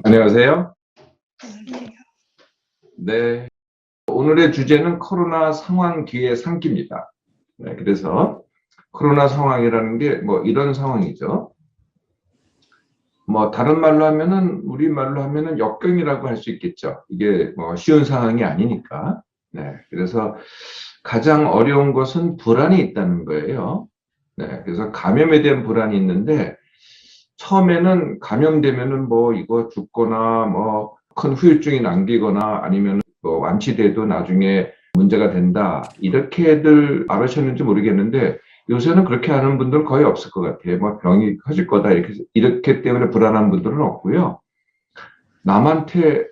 안녕하세요. 네. 오늘의 주제는 코로나 상황 뒤의 상기입니다. 네, 그래서 코로나 상황이라는 게 뭐 이런 상황이죠. 뭐 다른 말로 하면은 우리말로 하면은 역경이라고 할 수 있겠죠. 이게 뭐 쉬운 상황이 아니니까. 네. 그래서 가장 어려운 것은 불안이 있다는 거예요. 네. 그래서 감염에 대한 불안이 있는데 처음에는 감염되면은 뭐 이거 죽거나 뭐 큰 후유증이 남기거나 아니면 뭐 완치돼도 나중에 문제가 된다. 이렇게들 알으셨는지 모르겠는데 요새는 그렇게 하는 분들은 거의 없을 것 같아요. 뭐 병이 커질 거다. 이렇게 때문에 불안한 분들은 없고요. 남한테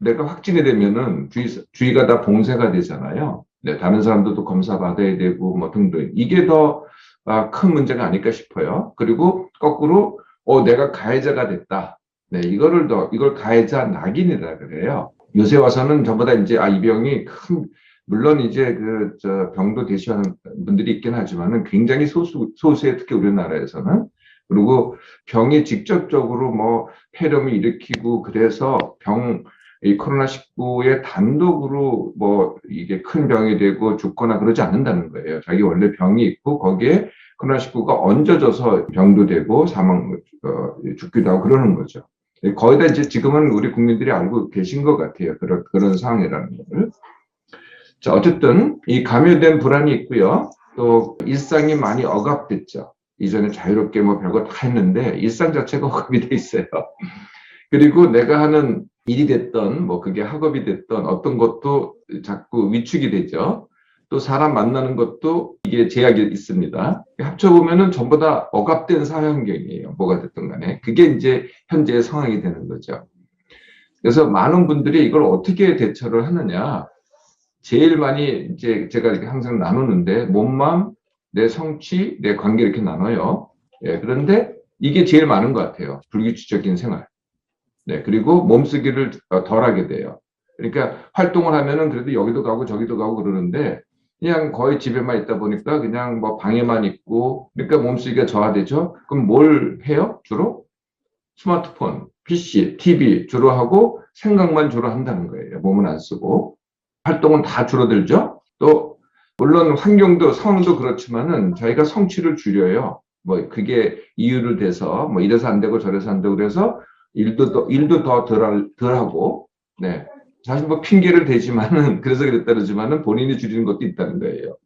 내가 확진이 되면은 주위가 다 봉쇄가 되잖아요. 네, 다른 사람들도 검사 받아야 되고 뭐 등등. 이게 더 큰 문제가 아닐까 싶어요. 그리고 거꾸로 내가 가해자가 됐다. 네, 이걸 가해자 낙인이라 그래요. 요새 와서는 전부 다 이제 이 병이 물론 이제 저 병도 대시하는 분들이 있긴 하지만은 굉장히 소수의 특히 우리나라에서는. 그리고 병이 직접적으로 뭐 폐렴을 일으키고 그래서 이 코로나19에 단독으로 뭐 이게 큰 병이 되고 죽거나 그러지 않는다는 거예요. 자기 원래 병이 있고 거기에 코로나19가 얹어져서 병도 되고 죽기도 하고 그러는 거죠. 거의 다 이제 지금은 우리 국민들이 알고 계신 것 같아요. 그런 상황이라는 거를. 자, 어쨌든 이 감염된 불안이 있고요. 또 일상이 많이 억압됐죠. 이전에 자유롭게 뭐 별거 다 했는데 일상 자체가 억압이 돼 있어요. 그리고 내가 하는 일이 됐던 뭐 그게 학업이 됐던 어떤 것도 자꾸 위축이 되죠. 또 사람 만나는 것도 이게 제약이 있습니다. 합쳐보면은 전부 다 억압된 사회 환경이에요. 뭐가 됐든 간에. 그게 이제 현재의 상황이 되는 거죠. 그래서 많은 분들이 이걸 어떻게 대처를 하느냐. 제일 많이 이제 제가 이렇게 항상 나누는데 몸만, 내 성취, 내 관계 이렇게 나눠요. 예, 그런데 이게 제일 많은 것 같아요. 불규칙적인 생활. 네, 그리고 몸쓰기를 덜 하게 돼요. 그러니까 활동을 하면은 그래도 여기도 가고 저기도 가고 그러는데 그냥 거의 집에만 있다 보니까 그냥 뭐 방에만 있고 그러니까 몸쓰기가 저하되죠. 그럼 뭘 해요? 주로? 스마트폰, PC, TV 주로 하고 생각만 주로 한다는 거예요. 몸은 안 쓰고. 활동은 다 줄어들죠. 또 물론 환경도 상황도 그렇지만은 저희가 성취를 줄여요. 뭐 그게 이유를 대서 뭐 이래서 안 되고 저래서 안 되고 그래서 일도 더 덜 하고 네 사실 뭐 핑계를 대지만은 그래서 그랬다 그러지만은 본인이 줄이는 것도 있다는 거예요.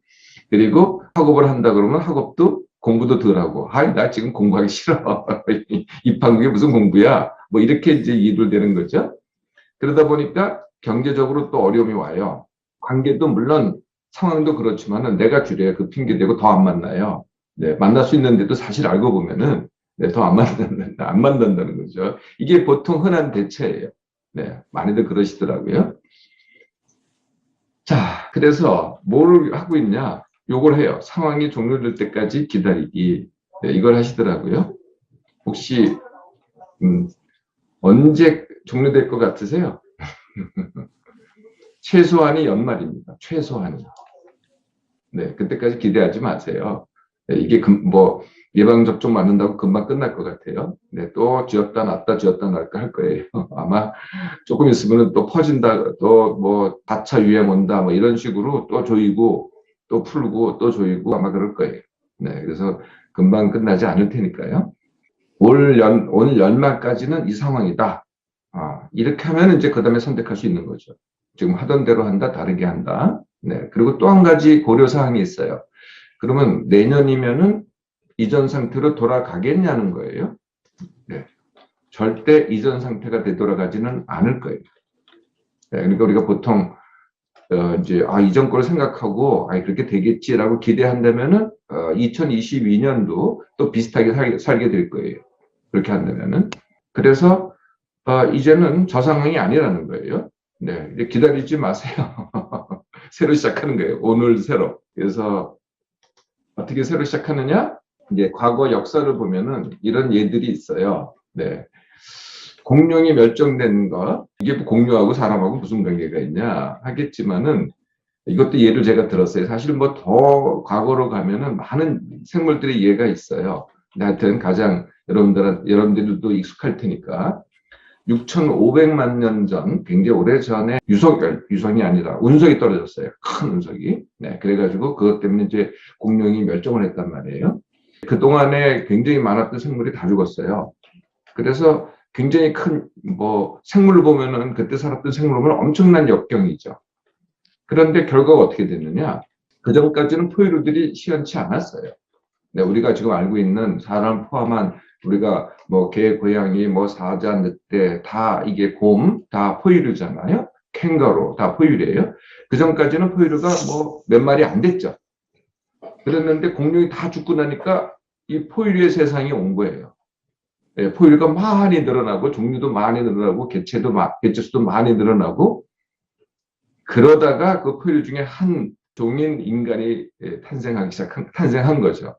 그리고 학업을 한다 그러면 학업도 공부도 덜 하고 나 지금 공부하기 싫어. 입학국이 무슨 공부야 뭐 이렇게 이제 이유를 대는 거죠. 그러다 보니까 경제적으로 또 어려움이 와요. 관계도 물론 상황도 그렇지만은 내가 줄여야 그 핑계 대고 더 안 만나요. 네, 만날 수 있는데도 사실 알고 보면은 네, 더 안 만난다는 거죠. 이게 보통 흔한 대처예요. 네, 많이들 그러시더라고요. 자, 그래서 뭘 하고 있냐? 요걸 해요. 상황이 종료될 때까지 기다리기. 네, 이걸 하시더라고요. 혹시 언제 종료될 것 같으세요? 최소한이 연말입니다. 최소한이. 네, 그때까지 기대하지 마세요. 네, 이게 뭐 예방접종 맞는다고 금방 끝날 것 같아요. 네, 또 쥐었다 놨다 쥐었다 놨다 할 거예요. 아마 조금 있으면 또 퍼진다, 또 뭐 4차 유행 온다, 뭐 이런 식으로 또 조이고 또 풀고 또 조이고 아마 그럴 거예요. 네, 그래서 금방 끝나지 않을 테니까요. 올 연말까지는 이 상황이다. 이렇게 하면 이제 그 다음에 선택할 수 있는 거죠. 지금 하던 대로 한다, 다르게 한다. 네. 그리고 또 한 가지 고려사항이 있어요. 그러면 내년이면은 이전 상태로 돌아가겠냐는 거예요. 네. 절대 이전 상태가 되돌아가지는 않을 거예요. 네. 그러니까 우리가 보통, 이제, 이전 걸 생각하고, 그렇게 되겠지라고 기대한다면은, 2022년도 또 비슷하게 살게 될 거예요. 그렇게 한다면은. 그래서, 이제는 저 상황이 아니라는 거예요. 네. 이제 기다리지 마세요. 새로 시작하는 거예요. 오늘 새로. 그래서 어떻게 새로 시작하느냐? 이제 과거 역사를 보면은 이런 예들이 있어요. 네. 공룡이 멸종된 거, 이게 공룡하고 사람하고 무슨 관계가 있냐 하겠지만은 이것도 예를 제가 들었어요. 사실 뭐 더 과거로 가면은 많은 생물들의 예가 있어요. 근데 하여튼 가장 여러분들도 익숙할 테니까. 6,500만 년 전, 굉장히 오래전에 유성이 아니라 운석이 떨어졌어요. 큰 운석이. 네, 그래가지고 그것 때문에 이제 공룡이 멸종을 했단 말이에요. 그동안에 굉장히 많았던 생물이 다 죽었어요. 그래서 굉장히 큰, 생물을 보면은 그때 살았던 생물을 보면 엄청난 역경이죠. 그런데 결과가 어떻게 됐느냐? 그 전까지는 포유류들이 시원치 않았어요. 네, 우리가 지금 알고 있는 사람 포함한 우리가 개, 고양이, 사자, 늑대 다 이게 곰 다 포유류잖아요. 캥거루 다 포유류예요. 그 전까지는 포유류가 몇 마리 안 됐죠. 그랬는데 공룡이 다 죽고 나니까 이 포유류의 세상이 온 거예요. 네, 포유류가 많이 늘어나고 종류도 많이 늘어나고 개체수도 많이 늘어나고 그러다가 그 포유류 중에 한 종인 인간이 탄생한 거죠.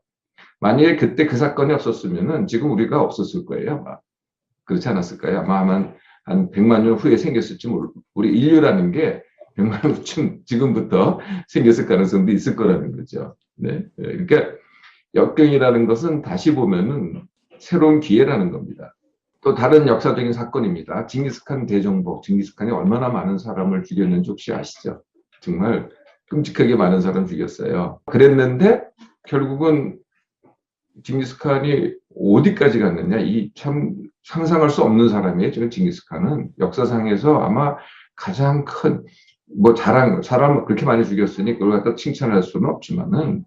만약에 그때 그 사건이 없었으면은 지금 우리가 없었을 거예요. 아마. 그렇지 않았을까요? 아마 한 100만 년 후에 생겼을지 우리 인류라는 게 100만 년 후쯤 지금부터 생겼을 가능성도 있을 거라는 거죠. 네. 그러니까 역경이라는 것은 다시 보면은 새로운 기회라는 겁니다. 또 다른 역사적인 사건입니다. 징기스칸 대정복. 징기스칸이 얼마나 많은 사람을 죽였는지 혹시 아시죠? 정말 끔찍하게 많은 사람 죽였어요. 그랬는데 결국은 징기스칸이 어디까지 갔느냐? 이 참 상상할 수 없는 사람이에요. 지금 징기스칸은 역사상에서 아마 가장 큰 사람 그렇게 많이 죽였으니 그걸 갖다 칭찬할 수는 없지만은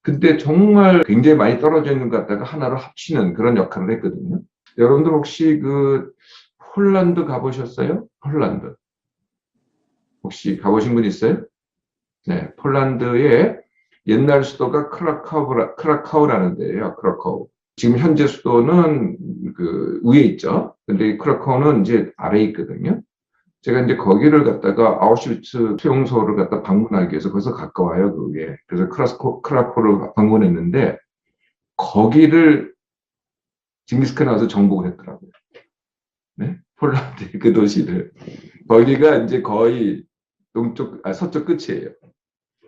근데 정말 굉장히 많이 떨어져 있는 것 같다가 하나로 합치는 그런 역할을 했거든요. 여러분들 혹시 폴란드 가보셨어요? 폴란드. 혹시 가보신 분 있어요? 네, 폴란드의 옛날 수도가 크라카우라는 데예요. 크라카우. 지금 현재 수도는 위에 있죠. 근데 크라카우는 이제 아래에 있거든요. 제가 이제 거기를 갔다가 아우슈비츠 수용소를 갖다 방문하기 위해서 거기서 가까워요, 그게. 그래서 크라카우를 방문했는데 거기를 징기스칸이 와서 정복을 했더라고요. 네? 폴란드 그 도시를. 거기가 이제 거의 서쪽 끝이에요.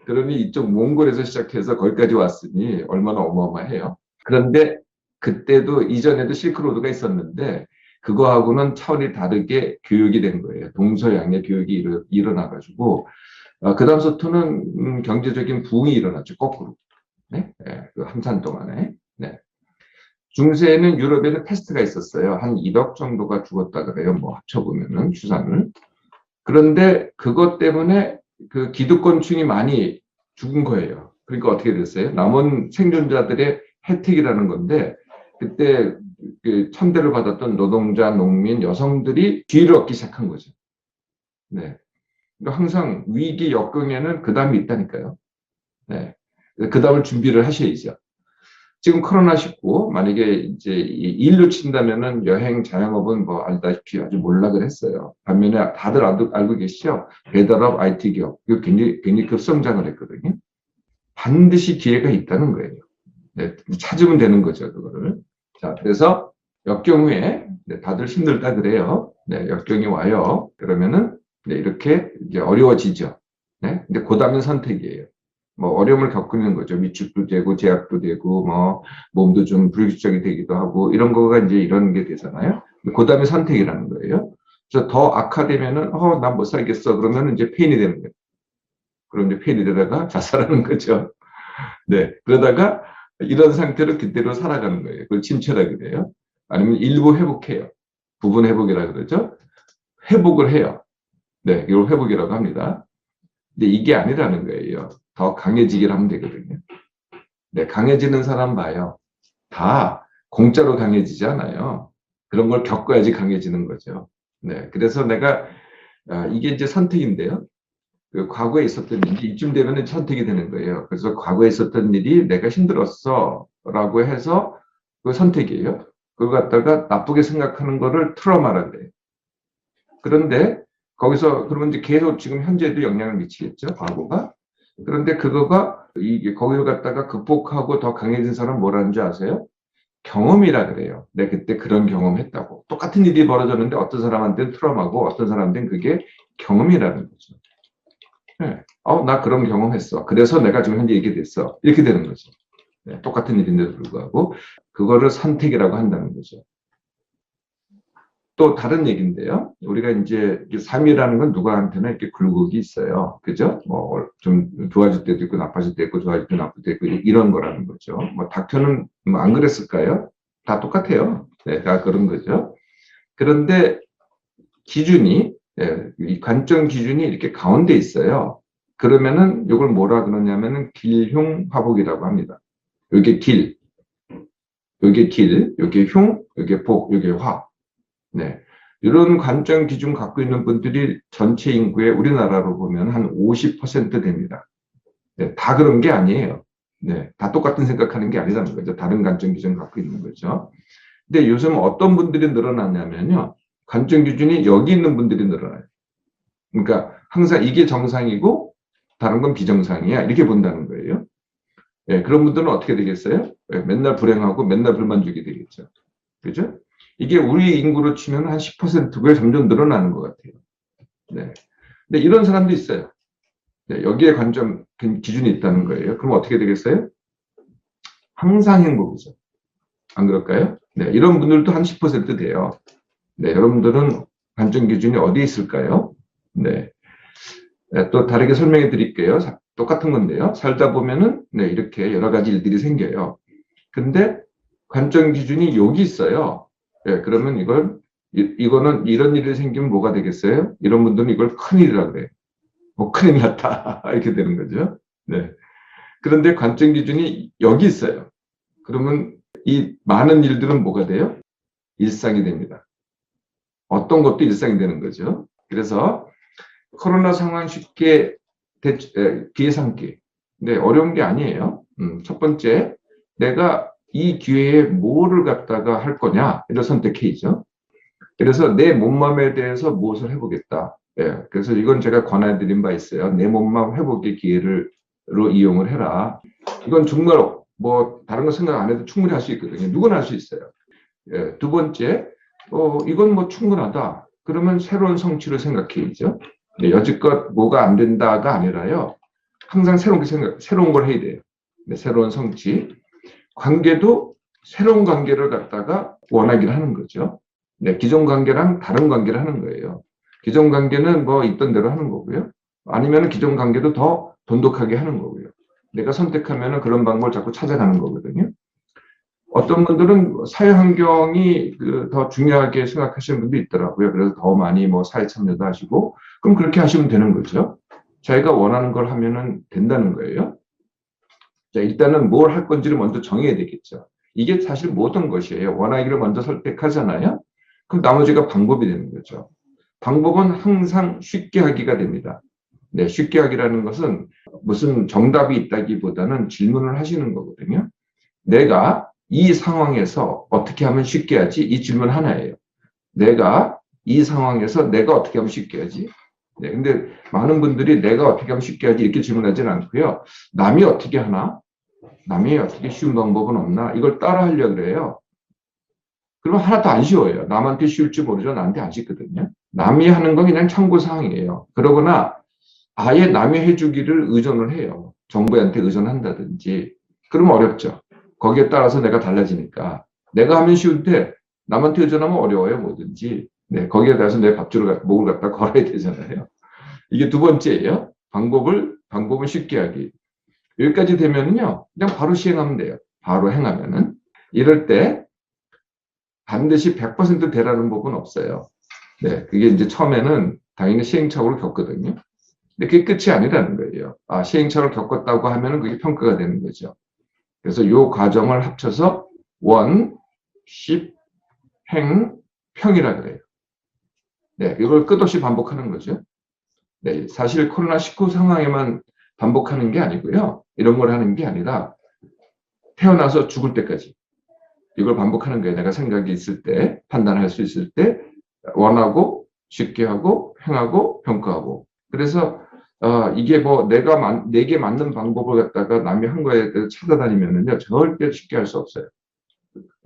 그러니 이쪽 몽골에서 시작해서 거기까지 왔으니 얼마나 어마어마해요. 그런데 그때도 이전에도 실크로드가 있었는데 그거하고는 차원이 다르게 교육이 된 거예요. 동서양의 교육이 일어나가지고 그 다음부터는 경제적인 부흥이 일어났죠. 거꾸로. 네? 네, 그 한참 동안에. 네. 중세에는 유럽에는 패스트가 있었어요. 한 1억 정도가 죽었다 그래요. 합쳐보면은 추산을. 그런데 그것 때문에 그 기득권층이 많이 죽은 거예요. 그러니까 어떻게 됐어요? 남은 생존자들의 혜택이라는 건데 그때 그 천대를 받았던 노동자, 농민, 여성들이 기회를 얻기 시작한 거죠. 네. 그러니까 항상 위기 역경에는 그 다음이 있다니까요. 네. 그 다음을 준비를 하셔야죠. 지금 코로나19 만약에 이제 일로 친다면은 여행 자영업은 알다시피 아주 몰락을 했어요. 반면에 다들 알고 계시죠? 배달업 IT 기업 이거 굉장히 급성장을 했거든요. 반드시 기회가 있다는 거예요. 네, 찾으면 되는 거죠, 그거를. 자, 그래서 역경후에 다들 힘들다 그래요. 네, 역경이 와요. 그러면은 이렇게 이제 어려워지죠. 네, 근데 그다음은 선택이에요. 어려움을 겪는 거죠. 위축도 되고 제약도 되고 몸도 좀 불규칙하게 되기도 하고 이런 거가 이제 이런 게 되잖아요. 그다음에 선택이라는 거예요. 그래서 더 악화되면은 난 못 살겠어. 그러면 이제 페인이 되는 거예요. 그럼 이제 페인이 되다가 자살하는 거죠. 네. 그러다가 이런 상태로 그대로 살아가는 거예요. 그걸 침체라고 그래요. 아니면 일부 회복해요. 부분 회복이라고 그러죠. 회복을 해요. 네. 이걸 회복이라고 합니다. 근데 이게 아니라는 거예요. 더 강해지기를 하면 되거든요. 네, 강해지는 사람 봐요. 다 공짜로 강해지지 않아요. 그런 걸 겪어야지 강해지는 거죠. 네, 그래서 내가 이게 이제 선택인데요. 그 과거에 있었던 일이 이쯤 되면 선택이 되는 거예요. 그래서 과거에 있었던 일이 내가 힘들었어라고 해서 그 선택이에요. 그걸 갖다가 나쁘게 생각하는 거를 트라우마라 그래요. 그런데 거기서 그러면 이제 계속 지금 현재도 영향을 미치겠죠, 과거가. 그런데 그거가 이게 거기를 갖다가 극복하고 더 강해진 사람 뭐라는 줄 아세요? 경험이라 그래요. 내가 그때 그런 경험했다고. 똑같은 일이 벌어졌는데 어떤 사람한테는 트라우마고 어떤 사람한테는 그게 경험이라는 거죠. 네. 나 그런 경험했어. 그래서 내가 지금 현재 이렇게 됐어. 이렇게 되는 거죠. 네. 똑같은 일인데도 불구하고 그거를 선택이라고 한다는 거죠. 또 다른 얘기인데요. 우리가 이제 삶이라는 건 누구한테나 이렇게 굴곡이 있어요. 그죠? 뭐 좀 좋아질 때도 있고 나빠질 때도 있고 좋아질 때 나쁠 때도 있고 이런 거라는 거죠. 뭐 닥터는 뭐 안 그랬을까요? 다 똑같아요. 네, 다 그런 거죠. 그런데 기준이 이 관점 기준이 이렇게 가운데 있어요. 그러면은 이걸 뭐라 그러냐면은 길흉 화복이라고 합니다. 이게 길, 이게 길, 이게 흉, 이게 복, 이게 화. 네. 이런 관점 기준 갖고 있는 분들이 전체 인구의 우리나라로 보면 한 50% 됩니다. 네, 다 그런 게 아니에요. 네, 다 똑같은 생각하는 게 아니라는 거죠. 다른 관점 기준 갖고 있는 거죠. 근데 요즘 어떤 분들이 늘어나냐면요. 관점 기준이 여기 있는 분들이 늘어나요. 그러니까 항상 이게 정상이고 다른 건 비정상이야. 이렇게 본다는 거예요. 네, 그런 분들은 어떻게 되겠어요? 네, 맨날 불행하고 맨날 불만족이 되겠죠. 그죠? 이게 우리 인구로 치면 한 10%가 점점 늘어나는 것 같아요. 네. 근데 이런 사람도 있어요. 네, 여기에 관점, 기준이 있다는 거예요. 그럼 어떻게 되겠어요? 항상 행복이죠. 안 그럴까요? 네, 이런 분들도 한 10% 돼요. 네, 여러분들은 관점 기준이 어디에 있을까요? 네. 네, 또 다르게 설명해 드릴게요. 똑같은 건데요. 살다 보면은, 네, 이렇게 여러 가지 일들이 생겨요. 근데 관점 기준이 여기 있어요. 네, 그러면 이거는 이런 일이 생기면 뭐가 되겠어요? 이런 분들은 이걸 큰일이라 그래요. 뭐 큰일 났다. 이렇게 되는 거죠. 네. 그런데 관점 기준이 여기 있어요. 그러면 이 많은 일들은 뭐가 돼요? 일상이 됩니다. 어떤 것도 일상이 되는 거죠. 그래서 코로나 상황 쉽게 기회 삼기. 네, 어려운 게 아니에요. 첫 번째, 내가 이 기회에 뭐를 갖다가 할 거냐, 이런 선택해야죠. 그래서 내 몸맘에 대해서 무엇을 해보겠다. 예, 그래서 이건 제가 권해드린 바 있어요. 내 몸맘 회복의 기회로 이용을 해라. 이건 정말 뭐 다른 거 생각 안 해도 충분히 할 수 있거든요. 누구나 할 수 있어요. 예, 두 번째, 이건 뭐 충분하다. 그러면 새로운 성취를 생각해야죠. 네, 여지껏 뭐가 안 된다가 아니라요. 항상 새로운 걸 해야 돼요. 네, 새로운 성취. 관계도 새로운 관계를 갖다가 원하기를 하는 거죠. 네, 기존 관계랑 다른 관계를 하는 거예요. 기존 관계는 뭐 있던 대로 하는 거고요. 아니면 기존 관계도 더 돈독하게 하는 거고요. 내가 선택하면 그런 방법을 자꾸 찾아가는 거거든요. 어떤 분들은 사회 환경이 더 중요하게 생각하시는 분도 있더라고요. 그래서 더 많이 뭐 사회 참여도 하시고, 그럼 그렇게 하시면 되는 거죠. 자기가 원하는 걸 하면은 된다는 거예요. 자, 일단은 뭘 할 건지를 먼저 정해야 되겠죠. 이게 사실 모든 것이에요. 원하기를 먼저 선택하잖아요. 그럼 나머지가 방법이 되는 거죠. 방법은 항상 쉽게 하기가 됩니다. 네, 쉽게 하기라는 것은 무슨 정답이 있다기보다는 질문을 하시는 거거든요. 내가 이 상황에서 어떻게 하면 쉽게 하지? 이 질문 하나예요. 내가 이 상황에서 내가 어떻게 하면 쉽게 하지? 네, 근데 많은 분들이 내가 어떻게 하면 쉽게 하지? 이렇게 질문하지는 않고요. 남이 어떻게 하나? 남이 어떻게 쉬운 방법은 없나? 이걸 따라 하려고 그래요. 그러면 하나도 안 쉬워요. 남한테 쉬울지 모르죠. 나한테 안 쉽거든요. 남이 하는 건 그냥 참고사항이에요. 그러거나 아예 남이 해주기를 의존을 해요. 정부한테 의존한다든지. 그러면 어렵죠. 거기에 따라서 내가 달라지니까. 내가 하면 쉬운데 남한테 의존하면 어려워요. 뭐든지. 네, 거기에 따라서 내 목을 갖다 걸어야 되잖아요. 이게 두 번째예요. 방법을 쉽게 하기. 여기까지 되면요. 그냥 바로 시행하면 돼요. 바로 행하면은. 이럴 때 반드시 100% 되라는 법은 없어요. 네, 그게 이제 처음에는 당연히 시행착오를 겪거든요. 근데 그게 끝이 아니라는 거예요. 아, 시행착오를 겪었다고 하면은 그게 평가가 되는 거죠. 그래서 이 과정을 합쳐서 원, 십, 행, 평이라 그래요. 네, 이걸 끝없이 반복하는 거죠. 네, 사실 코로나19 상황에만 반복하는 게 아니고요. 이런 걸 하는 게 아니라 태어나서 죽을 때까지 이걸 반복하는 거예요. 내가 생각이 있을 때, 판단할 수 있을 때, 원하고, 쉽게 하고, 행하고, 평가하고. 그래서 이게 뭐 내게 맞는 방법을 갖다가 남이 한 거에 대해서 찾아다니면은요, 절대 쉽게 할 수 없어요.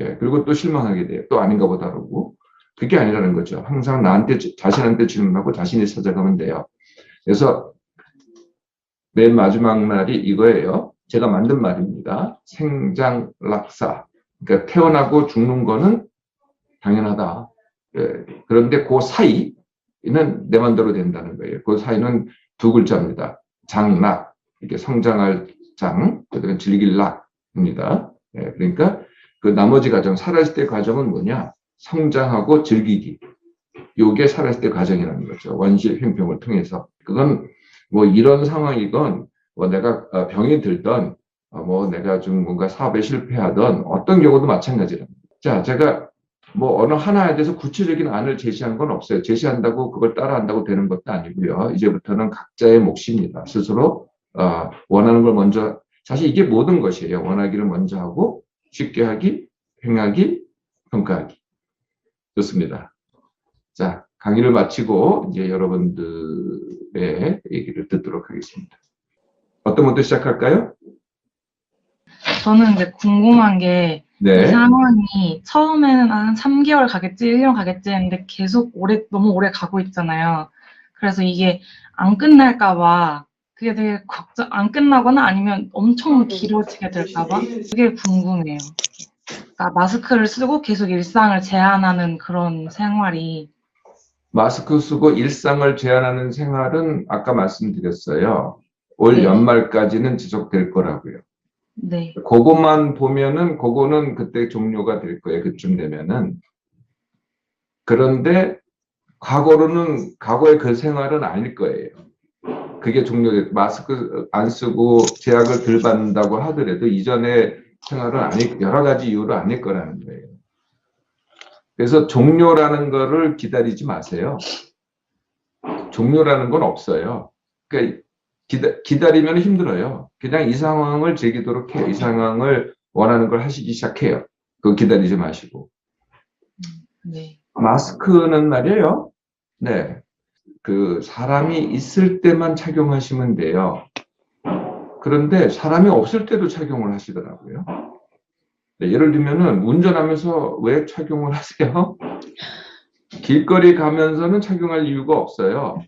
예, 그리고 또 실망하게 돼요. 또 아닌가 보다 그러고. 그게 아니라는 거죠. 항상 자신한테 질문하고 자신이 찾아가면 돼요. 그래서 맨 마지막 말이 이거예요. 제가 만든 말입니다. 생장락사. 그러니까 태어나고 죽는 거는 당연하다. 그런데 그 사이는 내 맘대로 된다는 거예요. 그 사이는 두 글자입니다. 장락, 이렇게 성장할 장, 그다음에 즐길 낙입니다. 그러니까 그 나머지 과정, 살아있을 때 과정은 뭐냐? 성장하고 즐기기. 요게 살아있을 때 과정이라는 거죠. 원시 횡평을 통해서. 그건 뭐 이런 상황이건, 뭐 내가 병이 들던, 뭐 내가 좀 뭔가 사업에 실패하던 어떤 경우도 마찬가지랍니다. 자, 제가 뭐 어느 하나에 대해서 구체적인 안을 제시한 건 없어요. 제시한다고 그걸 따라한다고 되는 것도 아니고요. 이제부터는 각자의 몫입니다. 스스로 원하는 걸 먼저, 사실 이게 모든 것이에요. 원하기를 먼저 하고 쉽게 하기, 행하기, 평가하기. 좋습니다. 자, 강의를 마치고 이제 여러분들의 얘기를 듣도록 하겠습니다. 어떤 분부터 시작할까요? 저는 이제 궁금한 게, 이 네. 상황이 처음에는 한 3개월 가겠지, 1년 가겠지 했는데 계속 너무 오래 가고 있잖아요. 그래서 이게 안 끝날까봐, 그게 되게 안 끝나거나 아니면 엄청 길어지게 될까봐 그게 궁금해요. 그러니까 마스크를 쓰고 계속 일상을 제한하는 그런 생활이. 마스크 쓰고 일상을 제한하는 생활은 아까 말씀드렸어요. 올 네. 연말까지는 지속될 거라고요. 네. 그것만 보면은 그거는 그때 종료가 될 거예요. 그쯤 되면은. 그런데 과거의 그 생활은 아닐 거예요. 그게 종료돼. 마스크 안 쓰고 제약을 덜 받는다고 하더라도 이전의 생활은 여러 가지 이유로 아닐 거라는 거예요. 그래서 종료라는 거를 기다리지 마세요. 종료라는 건 없어요. 그러니까 기다리면 힘들어요. 그냥 이 상황을 즐기도록 해요. 이 상황을 원하는 걸 하시기 시작해요. 그거 기다리지 마시고. 네. 마스크는 말이에요. 네. 그 사람이 있을 때만 착용하시면 돼요. 그런데 사람이 없을 때도 착용을 하시더라고요. 네, 예를 들면은 운전하면서 왜 착용을 하세요? 길거리 가면서는 착용할 이유가 없어요.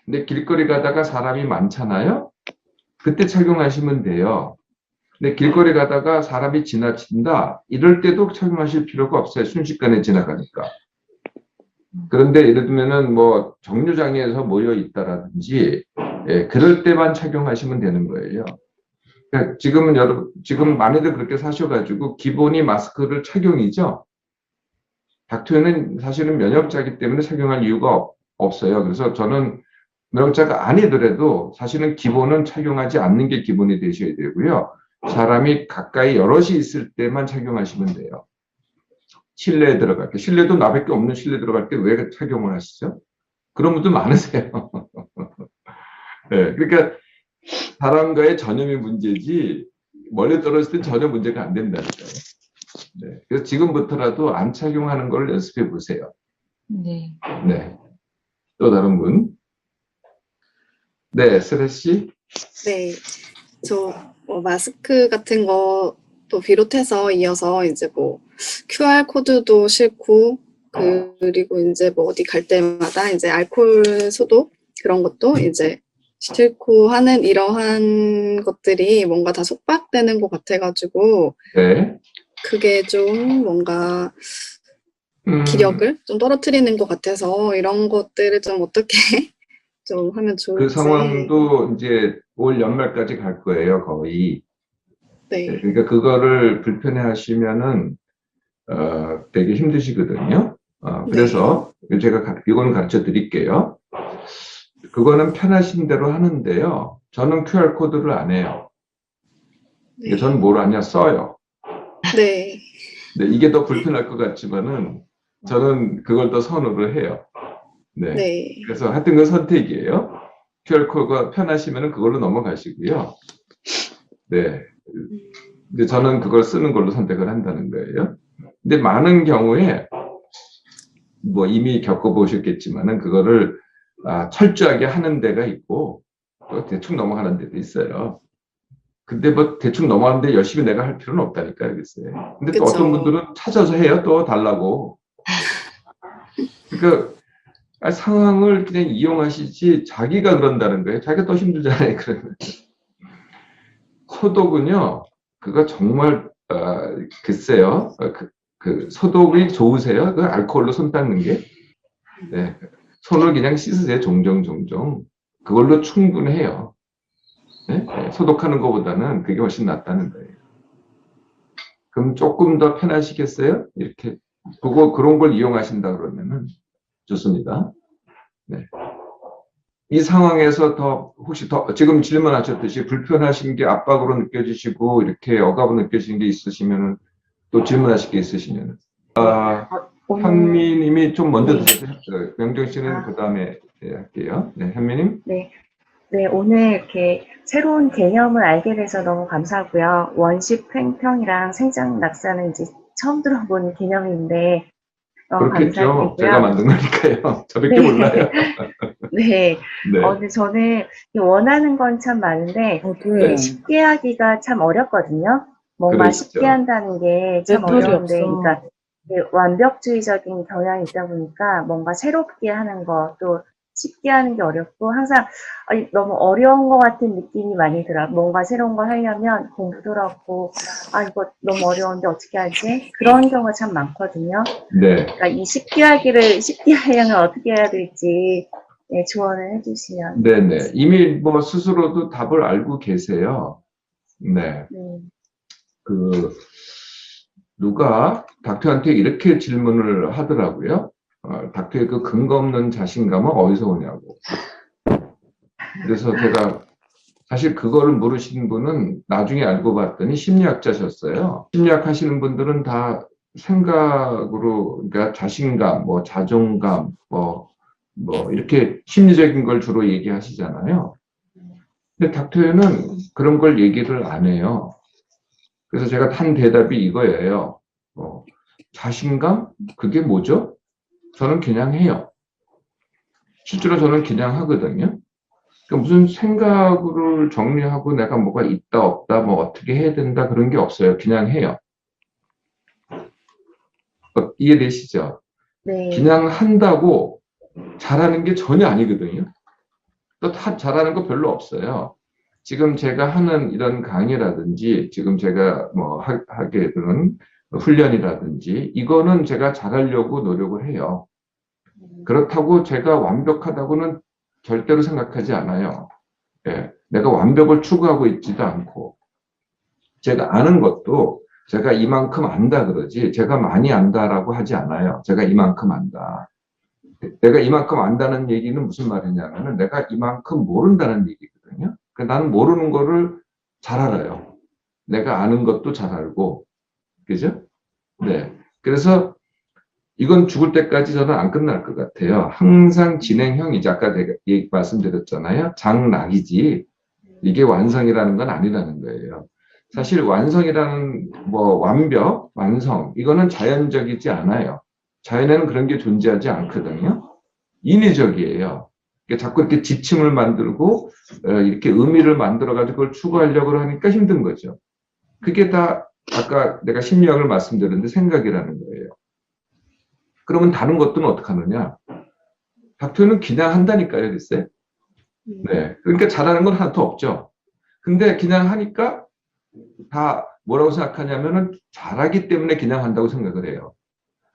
근데 길거리 가다가 사람이 많잖아요. 그때 착용하시면 돼요. 근데 길거리 가다가 사람이 지나친다. 이럴 때도 착용하실 필요가 없어요. 순식간에 지나가니까. 그런데 예를 들면은 뭐 정류장에서 모여 있다라든지, 그럴 때만 착용하시면 되는 거예요. 그러니까 지금 많이들 그렇게 사셔가지고 기본이 마스크를 착용이죠. 닥터에는 사실은 면역자이기 때문에 착용할 이유가 없어요. 그래서 저는 면역자가 아니더라도 사실은 기본은 착용하지 않는 게 기본이 되셔야 되고요. 사람이 가까이 여럿이 있을 때만 착용하시면 돼요. 실내에 들어갈 때, 실내도 나밖에 없는 실내 들어갈 때 왜 착용을 하시죠? 그런 분들 많으세요. 네, 그러니까 사람과의 전염이 문제지 멀리 떨어질 땐 전혀 문제가 안 된다니까요. 네, 그래서 지금부터라도 안 착용하는 걸 연습해 보세요. 네. 네. 또 다른 분? 네, 스레 씨. 네, 마스크 같은 것도 비롯해서 이어서 이제 뭐 QR 코드도 싫고, 그리고 이제 뭐 어디 갈 때마다 이제 알코올 소독 그런 것도 이제 싫고 하는 이러한 것들이 뭔가 다 속박되는 것 같아가지고, 네. 그게 좀 뭔가 기력을 좀 떨어뜨리는 것 같아서 이런 것들을 좀 어떻게 좀 하면 좋을지. 그 상황도 이제 올 연말까지 갈 거예요, 거의. 네. 그러니까 그거를 불편해 하시면은, 되게 힘드시거든요. 그래서 제가 이건 가르쳐 드릴게요. 그거는 편하신 대로 하는데요. 저는 QR코드를 안 해요. 네. 저는 뭘 하냐, 써요. 네. 네, 이게 더 불편할 것 같지만은 저는 그걸 더 선호를 해요. 네. 네. 그래서 하여튼 그 선택이에요. QR코드가 편하시면은 그걸로 넘어가시고요. 네. 근데 저는 그걸 쓰는 걸로 선택을 한다는 거예요. 근데 많은 경우에 뭐 이미 겪어보셨겠지만은 그거를 철저하게 하는 데가 있고 또 대충 넘어가는 데도 있어요. 근데 뭐 대충 넘어가는데 열심히 내가 할 필요는 없다니까요, 글쎄요. 근데 또 그쵸. 어떤 분들은 찾아서 해요, 또 달라고. 그러니까 상황을 그냥 이용하시지 자기가 그런다는 거예요. 자기가 더 힘들잖아요, 그러면. 소독은요, 그거 정말 글쎄요, 그 소독이 좋으세요? 그 알코올로 손 닦는 게? 네. 손을 그냥 씻으세요. 종종. 그걸로 충분해요. 네? 네, 소독하는 것보다는 그게 훨씬 낫다는 거예요. 그럼 조금 더 편하시겠어요? 이렇게 그런 걸 이용하신다 그러면은 좋습니다. 네. 이 상황에서 혹시 지금 질문하셨듯이 불편하신 게 압박으로 느껴지시고 이렇게 억압으로 느껴지는 게 있으시면은 또 질문하실 게 있으시면은 현미님이 좀 먼저 네. 드세요. 명정 씨는 그 다음에 할게요. 네, 현미님. 네. 네, 오늘 이렇게 새로운 개념을 알게 돼서 너무 감사하고요. 원식 횡평이랑 생장 낙사는 이제 처음 들어보는 개념인데 너무 그렇겠죠. 제가 감사드리고요. 만든 거니까요. 저밖에 네. 몰라요. 네. 네. 근데 저는 원하는 건 참 많은데 네. 쉽게 하기가 참 어렵거든요. 뭔가 그러시죠. 쉽게 한다는 게 참 맷돌이 어려운데, 없어. 그러니까 완벽주의적인 경향이 있다 보니까 뭔가 새롭게 하는 거, 또 쉽게 하는 게 어렵고 항상 너무 어려운 것 같은 느낌이 많이 들어요. 뭔가 새로운 걸 하려면 공부도 그렇고 이거 너무 어려운데 어떻게 하지? 그런 경우가 참 많거든요. 네. 그러니까 이 쉽게 하기를 쉽게 하려면 어떻게 해야 될지 조언을 해주시면. 네네. 이미 뭐 스스로도 답을 알고 계세요. 네. 누가 닥터한테 이렇게 질문을 하더라고요. 닥터의 그 근거 없는 자신감은 어디서 오냐고. 그래서 제가 사실 그거를 물으신 분은 나중에 알고 봤더니 심리학자셨어요. 심리학 하시는 분들은 다 생각으로, 그러니까 자신감, 뭐 자존감, 뭐 이렇게 심리적인 걸 주로 얘기하시잖아요. 근데 닥터에는 그런 걸 얘기를 안 해요. 그래서 제가 한 대답이 이거예요. 자신감? 그게 뭐죠? 저는 그냥 해요. 실제로 저는 그냥 하거든요. 그러니까 무슨 생각을 정리하고 내가 뭐가 있다 없다 뭐 어떻게 해야 된다 그런 게 없어요. 그냥 해요. 이해되시죠? 네. 그냥 한다고 잘하는 게 전혀 아니거든요. 또 잘하는 거 별로 없어요. 지금 제가 하는 이런 강의라든지 지금 제가 뭐 하게 되는 훈련이라든지 이거는 제가 잘하려고 노력을 해요. 그렇다고 제가 완벽하다고는 절대로 생각하지 않아요. 예, 내가 완벽을 추구하고 있지도 않고 제가 아는 것도 제가 이만큼 안다 그러지 제가 많이 안다라고 하지 않아요. 제가 이만큼 안다. 내가 이만큼 안다는 얘기는 무슨 말이냐면은 내가 이만큼 모른다는 얘기거든요. 그러니까 나는 모르는 거를 잘 알아요. 내가 아는 것도 잘 알고, 그죠? 네. 그래서 이건 죽을 때까지 저는 안 끝날 것 같아요. 항상 진행형이지. 아까 제가 말씀드렸잖아요. 장락이지. 이게 완성이라는 건 아니라는 거예요. 사실 완성이라는 뭐 완벽, 완성 이거는 자연적이지 않아요. 자연에는 그런 게 존재하지 않거든요. 인위적이에요. 자꾸 이렇게 지침을 만들고 이렇게 의미를 만들어가지고 그걸 추구하려고 하니까 힘든 거죠. 그게 다 아까 내가 심리학을 말씀드렸는데 생각이라는 거예요. 그러면 다른 것들은 어떻게 하느냐? 닥터는 그냥 한다니까요, 글쎄. 네. 그러니까 잘하는 건 하나도 없죠. 근데 그냥 하니까 다 뭐라고 생각하냐면은 잘하기 때문에 그냥 한다고 생각을 해요.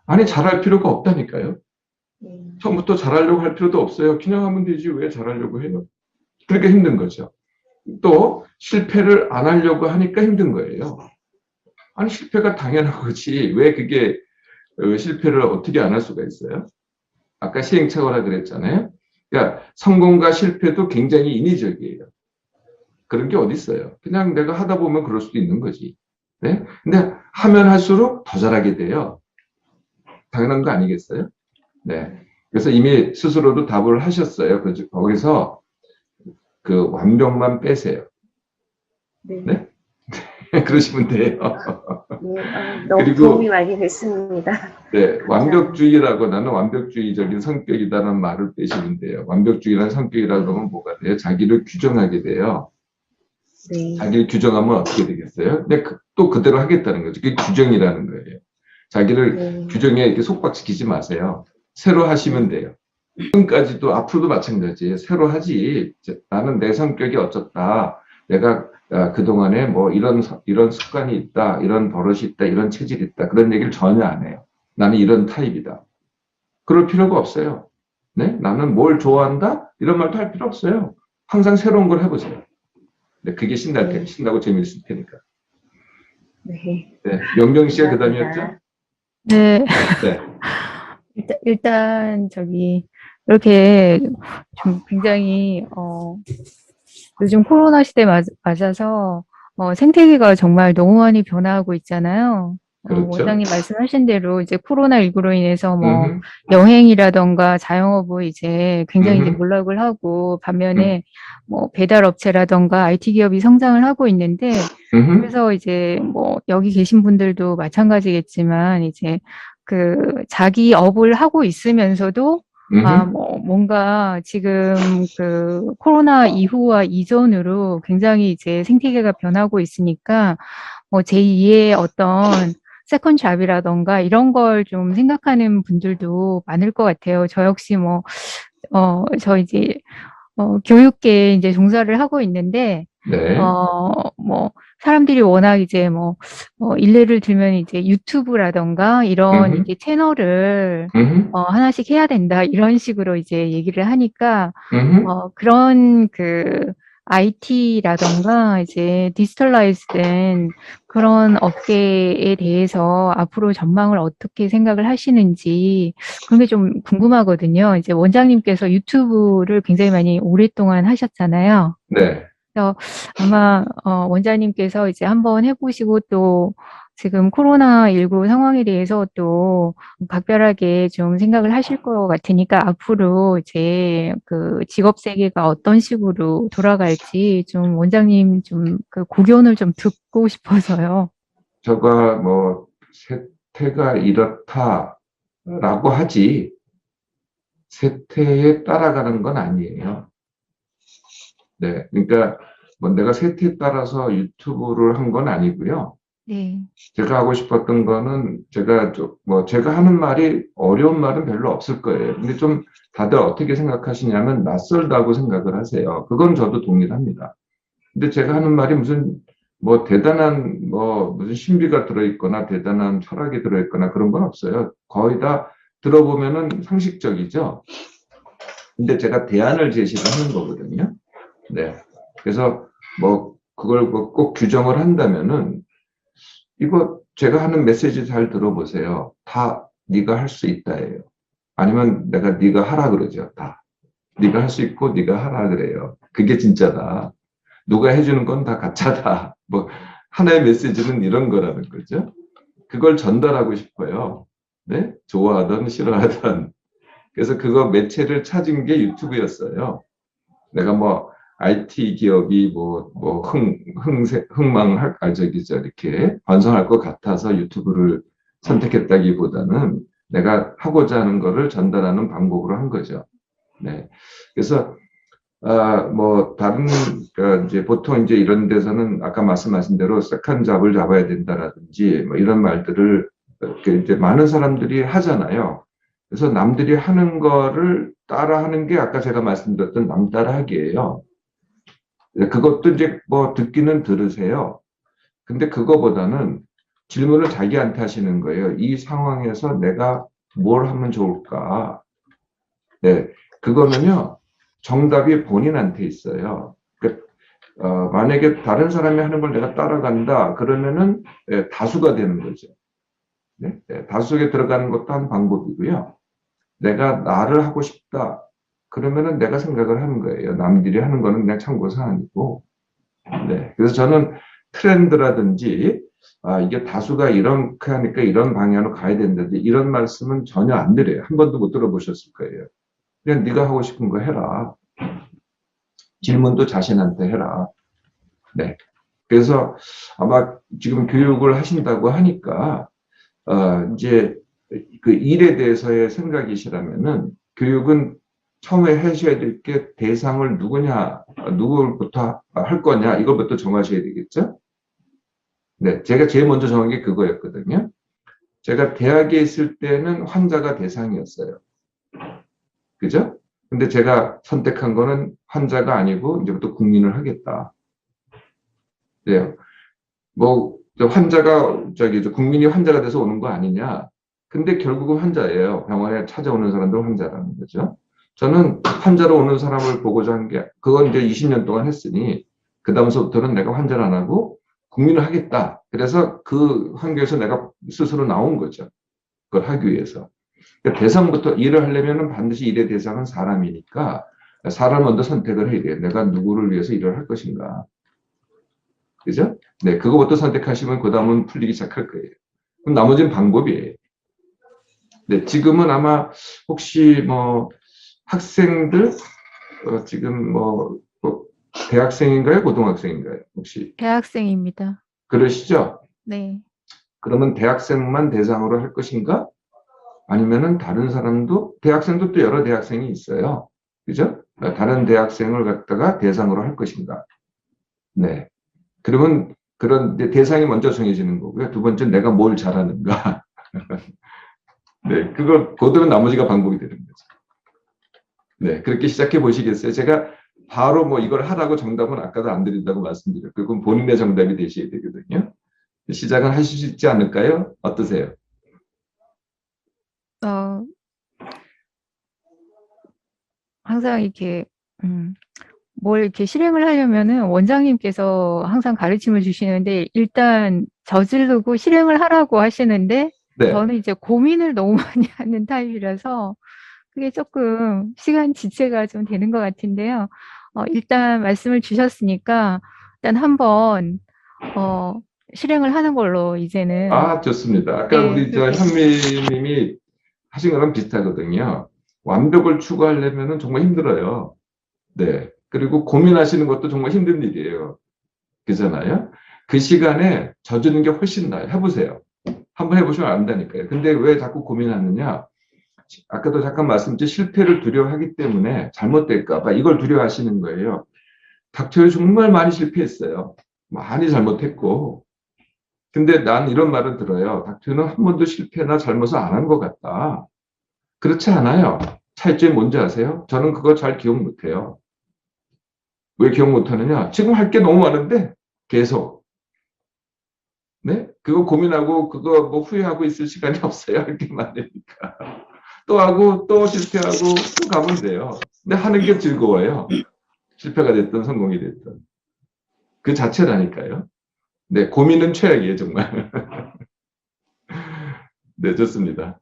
아니, 잘할 필요가 없다니까요. 처음부터 잘하려고 할 필요도 없어요. 그냥 하면 되지 왜 잘하려고 해요? 그러니까 힘든 거죠. 또 실패를 안 하려고 하니까 힘든 거예요. 아니 실패가 당연한 거지 왜 그게 실패를 어떻게 안 할 수가 있어요? 아까 시행착오라 그랬잖아요. 그러니까 성공과 실패도 굉장히 인위적이에요. 그런 게 어디 있어요? 그냥 내가 하다 보면 그럴 수도 있는 거지. 네? 근데 하면 할수록 더 잘하게 돼요. 당연한 거 아니겠어요? 네. 그래서 이미 스스로도 답을 하셨어요. 거기서 그 완벽만 빼세요. 네? 그러시면 돼요. 네, 너무 그리고 도움이 많이 됐습니다. 네, 완벽주의라고 나는 완벽주의적인 성격이다라는 말을 빼시면 돼요. 완벽주의라는 성격이라고 하면 뭐가 돼요? 자기를 규정하게 돼요. 네. 자기를 규정하면 어떻게 되겠어요? 근데 또 그대로 하겠다는 거죠. 그게 규정이라는 거예요. 자기를 규정에 이렇게 속박시키지 마세요. 새로 하시면 돼요. 지금까지도 앞으로도 마찬가지예요. 새로 하지. 나는 내 성격이 어쩌다. 내가 그동안에 뭐 이런 습관이 있다. 이런 버릇이 있다. 이런 체질이 있다. 그런 얘기를 전혀 안 해요. 나는 이런 타입이다. 그럴 필요가 없어요. 네? 나는 뭘 좋아한다? 이런 말도 할 필요 없어요. 항상 새로운 걸 해보세요. 네, 그게 신나고 재미있을 테니까. 네. 네, 영경 씨가 그 감사합니다. 다음이었죠? 네, 네. 일단 저기 이렇게 좀 굉장히 요즘 코로나 시대 맞아서 생태계가 정말 너무 많이 변화하고 있잖아요. 그렇죠. 원장님 말씀하신 대로 이제 코로나19로 인해서 뭐 음흠, 여행이라던가 자영업은 이제 굉장히 이제 음흠, 몰락을 하고 반면에 뭐 배달 업체라던가 IT 기업이 성장을 하고 있는데 음흠, 그래서 이제 뭐 여기 계신 분들도 마찬가지겠지만 이제 그 자기 업을 하고 있으면서도 음흠, 뭐 뭔가 지금 그 코로나 이후와 이전으로 굉장히 이제 생태계가 변하고 있으니까 뭐 제2의 어떤 세컨 잡이라던가 이런 걸 좀 생각하는 분들도 많을 것 같아요. 저 역시 뭐, 저 이제, 교육계에 이제 종사를 하고 있는데, 네. 뭐, 사람들이 워낙 이제 뭐, 일례를 들면 이제 유튜브라던가 이런 음흠, 이제 채널을, 음흠, 하나씩 해야 된다, 이런 식으로 이제 얘기를 하니까, 음흠. 그런 그 IT라던가 이제 디지털라이즈된 그런 업계에 대해서 앞으로 전망을 어떻게 생각을 하시는지 그런 게 좀 궁금하거든요. 이제 원장님께서 유튜브를 굉장히 많이 오랫동안 하셨잖아요. 네. 그래서 아마 원장님께서 이제 한번 해보시고 또 지금 코로나19 상황에 대해서 또 각별하게 좀 생각을 하실 것 같으니까 앞으로 이제 그 직업 세계가 어떤 식으로 돌아갈지 좀 원장님 좀 그 고견을 좀 듣고 싶어서요. 저가 뭐 세태가 이렇다라고 하지 세태에 따라가는 건 아니에요. 네, 그러니까 뭐 내가 세태에 따라서 유튜브를 한 건 아니고요. 네. 제가 하고 싶었던 거는 제가 하는 말이 어려운 말은 별로 없을 거예요. 근데 좀 다들 어떻게 생각하시냐면 낯설다고 생각을 하세요. 그건 저도 동일합니다. 근데 제가 하는 말이 무슨 뭐 대단한 뭐 무슨 신비가 들어있거나 대단한 철학이 들어있거나 그런 건 없어요. 거의 다 들어보면은 상식적이죠. 근데 제가 대안을 제시를 하는 거거든요. 네. 그래서 뭐 그걸 뭐꼭 규정을 한다면은 이거 제가 하는 메시지 잘 들어보세요. 다 네가 할 수 있다예요. 아니면 내가 네가 하라 그러죠. 다. 네가 할 수 있고 네가 하라 그래요. 그게 진짜다. 누가 해주는 건 다 가짜다. 뭐 하나의 메시지는 이런 거라는 거죠. 그걸 전달하고 싶어요. 네? 좋아하든 싫어하든. 그래서 그거 매체를 찾은 게 유튜브였어요. 내가 뭐 IT 기업이 흥망할, 이렇게 반성할 것 같아서 유튜브를 선택했다기보다는 내가 하고자 하는 거를 전달하는 방법으로 한 거죠. 네. 그래서 뭐 다른 이제 보통 이제 이런 데서는 아까 말씀하신 대로 세컨 잡을 잡아야 된다라든지 뭐 이런 말들을 이렇게 이제 많은 사람들이 하잖아요. 그래서 남들이 하는 거를 따라하는 게 아까 제가 말씀드렸던 남 따라하기예요. 그것도 이제 뭐 듣기는 들으세요. 근데 그거보다는 질문을 자기한테 하시는 거예요. 이 상황에서 내가 뭘 하면 좋을까? 네, 그거는요. 정답이 본인한테 있어요. 만약에 다른 사람이 하는 걸 내가 따라간다, 그러면은 다수가 되는 거죠. 네? 다수에 들어가는 것도 한 방법이고요. 내가 나를 하고 싶다, 그러면은 내가 생각을 하는 거예요. 남들이 하는 거는 그냥 참고사항이고. 네. 그래서 저는 트렌드라든지, 이게 다수가 이렇게 하니까 이런 방향으로 가야 된다든지, 이런 말씀은 전혀 안 드려요. 한 번도 못 들어보셨을 거예요. 그냥 네가 하고 싶은 거 해라. 질문도 자신한테 해라. 네. 그래서 아마 지금 교육을 하신다고 하니까, 이제 그 일에 대해서의 생각이시라면은 교육은 처음에 하셔야 될 게 대상을 누구부터 할 거냐, 이걸부터 정하셔야 되겠죠? 네. 제가 제일 먼저 정한 게 그거였거든요. 제가 대학에 있을 때는 환자가 대상이었어요. 그죠? 근데 제가 선택한 거는 환자가 아니고 이제부터 국민을 하겠다. 네. 뭐 국민이 환자가 돼서 오는 거 아니냐. 근데 결국은 환자예요. 병원에 찾아오는 사람들 환자라는 거죠. 저는 환자로 오는 사람을 보고자 한 게, 그건 이제 20년 동안 했으니, 그 다음서부터는 내가 환자를 안 하고 국민을 하겠다. 그래서 그 환경에서 내가 스스로 나온 거죠. 그걸 하기 위해서. 그러니까 대상부터 일을 하려면 반드시 일의 대상은 사람이니까 사람을 먼저 선택을 해야 돼요. 내가 누구를 위해서 일을 할 것인가. 그죠? 네, 그거부터 선택하시면 그 다음은 풀리기 시작할 거예요. 그럼 나머지는 방법이에요. 네, 지금은 아마 혹시 뭐 학생들 지금 뭐 대학생인가요? 고등학생인가요? 혹시 대학생입니다. 그러시죠? 네. 그러면 대학생만 대상으로 할 것인가? 아니면은 다른 사람도 대학생도 또 여러 대학생이 있어요. 그죠? 다른 대학생을 갖다가 대상으로 할 것인가? 네. 그러면 그런 대상이 먼저 정해지는 거고요. 두 번째 내가 뭘 잘하는가? 네, 그거는 나머지가 방법이 되는 거죠. 네, 그렇게 시작해 보시겠어요? 제가 바로 뭐 이걸 하라고 정답은 아까도 안 드린다고 말씀드렸고, 그건 본인의 정답이 되셔야 되거든요. 시작은 하실 수 있지 않을까요? 어떠세요? 어, 항상 이렇게, 뭘 이렇게 실행을 하려면은 원장님께서 항상 가르침을 주시는데, 일단 저지르고 실행을 하라고 하시는데, 네, 저는 이제 고민을 너무 많이 하는 타입이라서, 그게 조금 시간 지체가 좀 되는 것 같은데요. 일단 말씀을 주셨으니까, 일단 한번, 실행을 하는 걸로 이제는, 아, 좋습니다. 아까 네, 우리 저 그렇게, 현미님이 하신 거랑 비슷하거든요. 완벽을 추구하려면은 정말 힘들어요. 네. 그리고 고민하시는 것도 정말 힘든 일이에요. 그잖아요. 그 시간에 져주는 게 훨씬 나아요. 해보세요. 한번 해보시면 안다니까요. 근데 왜 자꾸 고민하느냐? 아까도 잠깐 말씀드린 실패를 두려워하기 때문에 잘못될까봐 이걸 두려워하시는 거예요. 닥터에 정말 많이 실패했어요. 많이 잘못했고. 근데 난 이런 말을 들어요. 닥터는 한 번도 실패나 잘못을 안 한 것 같다. 그렇지 않아요. 차이점이 뭔지 아세요? 저는 그거 잘 기억 못해요. 왜 기억 못하느냐? 지금 할 게 너무 많은데 계속 네? 그거 고민하고 그거 뭐 후회하고 있을 시간이 없어요. 할 게 많으니까. 또 하고 또 실패하고 또 가면 돼요. 근데 하는 게 즐거워요. 실패가 됐든 성공이 됐든. 그 자체라니까요. 네, 고민은 최악이에요, 정말. 네, 좋습니다.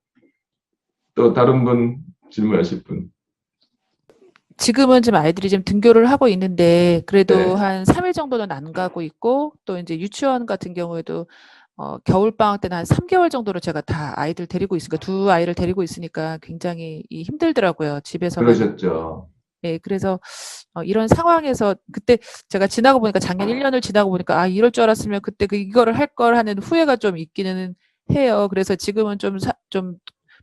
또 다른 분 질문하실 분. 지금은 좀 아이들이 좀 등교를 하고 있는데 그래도 네. 한 3일 정도는 안 가고 있고 또 이제 유치원 같은 경우에도 겨울방학 때는 한 3개월 정도로 제가 다 아이들 데리고 있으니까 두 아이를 데리고 있으니까 굉장히 힘들더라고요. 집에서만. 그러셨죠. 네, 그래서 이런 상황에서 그때 제가 지나고 보니까 작년 1년을 지나고 보니까 아, 이럴 줄 알았으면 그때 이거를 할 걸 하는 후회가 좀 있기는 해요. 그래서 지금은 좀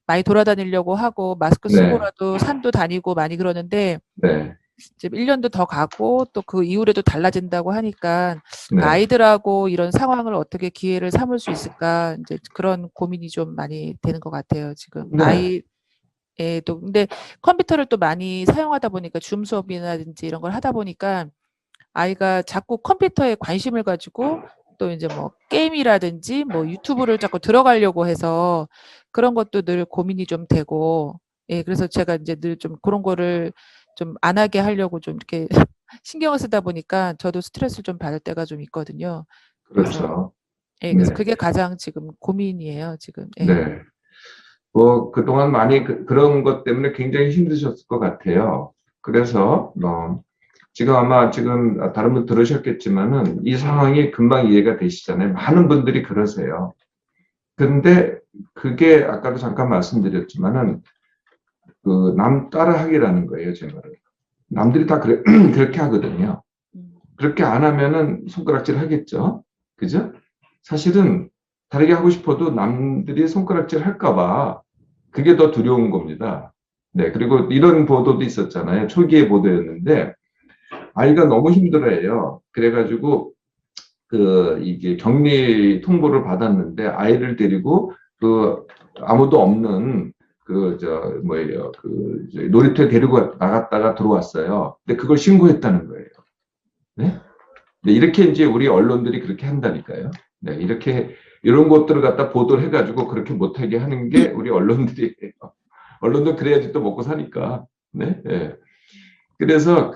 많이 돌아다니려고 하고 마스크 네, 쓰고라도 산도 다니고 많이 그러는데 네, 지금 1년도 더 가고 또 그 이후에도 달라진다고 하니까 그 네. 아이들하고 이런 상황을 어떻게 기회를 삼을 수 있을까 이제 그런 고민이 좀 많이 되는 것 같아요, 지금. 네, 또 근데 컴퓨터를 또 많이 사용하다 보니까 줌 수업이라든지 이런 걸 하다 보니까 아이가 자꾸 컴퓨터에 관심을 가지고 또 이제 뭐 게임이라든지 뭐 유튜브를 자꾸 들어가려고 해서 그런 것도 늘 고민이 좀 되고 그래서 제가 이제 늘 좀 그런 거를 좀 안 하게 하려고 좀 이렇게 신경을 쓰다 보니까 저도 스트레스를 좀 받을 때가 좀 있거든요. 그래서 그렇죠. 그래서 네, 그게 가장 지금 고민이에요, 지금. 네. 뭐, 그동안 많이 그런 것 때문에 굉장히 힘드셨을 것 같아요. 그래서, 지금 아마 지금 다른 분 들으셨겠지만은 이 상황이 금방 이해가 되시잖아요. 많은 분들이 그러세요. 근데 그게 아까도 잠깐 말씀드렸지만은 그 남 따라하기라는 거예요, 제 말은. 남들이 다 그래, 그렇게 하거든요. 음. 그렇게 안 하면은 손가락질 하겠죠. 그죠? 사실은 다르게 하고 싶어도 남들이 손가락질 할까봐 그게 더 두려운 겁니다. 네. 그리고 이런 보도도 있었잖아요. 초기의 보도였는데 아이가 너무 힘들어해요. 그래가지고 이게 격리 통보를 받았는데 아이를 데리고 아무도 없는 뭐예요. 놀이터에 데리고 나갔다가 들어왔어요. 근데 그걸 신고했다는 거예요. 네? 네, 이렇게 이제 우리 언론들이 그렇게 한다니까요. 네, 이런 것들을 갖다 보도를 해가지고 그렇게 못하게 하는 게 우리 언론들이에요. 언론도 그래야지 또 먹고 사니까. 네, 예. 그래서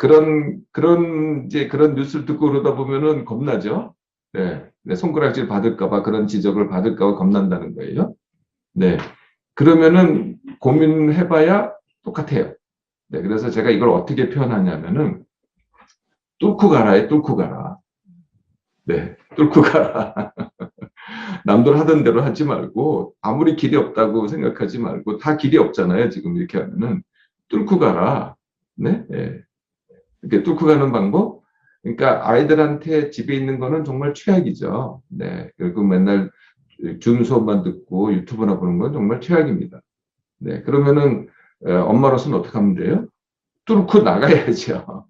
이제 그런 뉴스를 듣고 그러다 보면은 겁나죠. 네, 네, 손가락질 받을까봐 그런 지적을 받을까봐 겁난다는 거예요. 네, 그러면은 고민해봐야 똑같아요. 네, 그래서 제가 이걸 어떻게 표현하냐면은 뚫고 가라에 뚫고 가라. 네, 뚫고 가라. 남들 하던 대로 하지 말고 아무리 길이 없다고 생각하지 말고 다 길이 없잖아요. 지금 이렇게 하면은 뚫고 가라. 네, 예. 이렇게 뚫고 가는 방법. 그러니까 아이들한테 집에 있는 거는 정말 최악이죠. 네, 그리고 맨날 줌 수업만 듣고 유튜브나 보는 건 정말 최악입니다. 네, 그러면은 엄마로서는 어떻게 하면 돼요? 뚫고 나가야죠.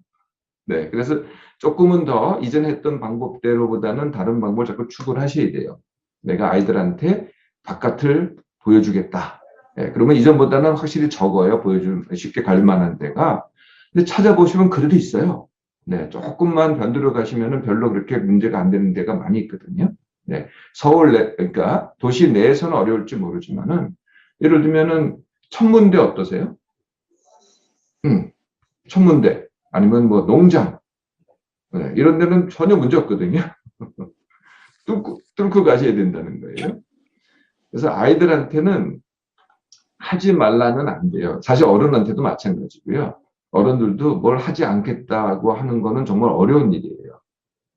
네, 그래서 조금은 더 이전에 했던 방법대로보다는 다른 방법을 자꾸 추구를 하셔야 돼요. 내가 아이들한테 바깥을 보여주겠다. 네, 그러면 이전보다는 확실히 적어요. 쉽게 갈 만한 데가. 근데 찾아보시면 그래도 있어요. 네, 조금만 변두려 가시면은 별로 그렇게 문제가 안 되는 데가 많이 있거든요. 네, 그러니까 도시 내에서는 어려울지 모르지만은, 예를 들면은 천문대 어떠세요? 천문대. 아니면 뭐 농장. 네, 이런 데는 전혀 문제 없거든요. 뚫고 가셔야 된다는 거예요. 그래서 아이들한테는 하지 말라는 안 돼요. 사실 어른한테도 마찬가지고요. 어른들도 뭘 하지 않겠다고 하는 거는 정말 어려운 일이에요.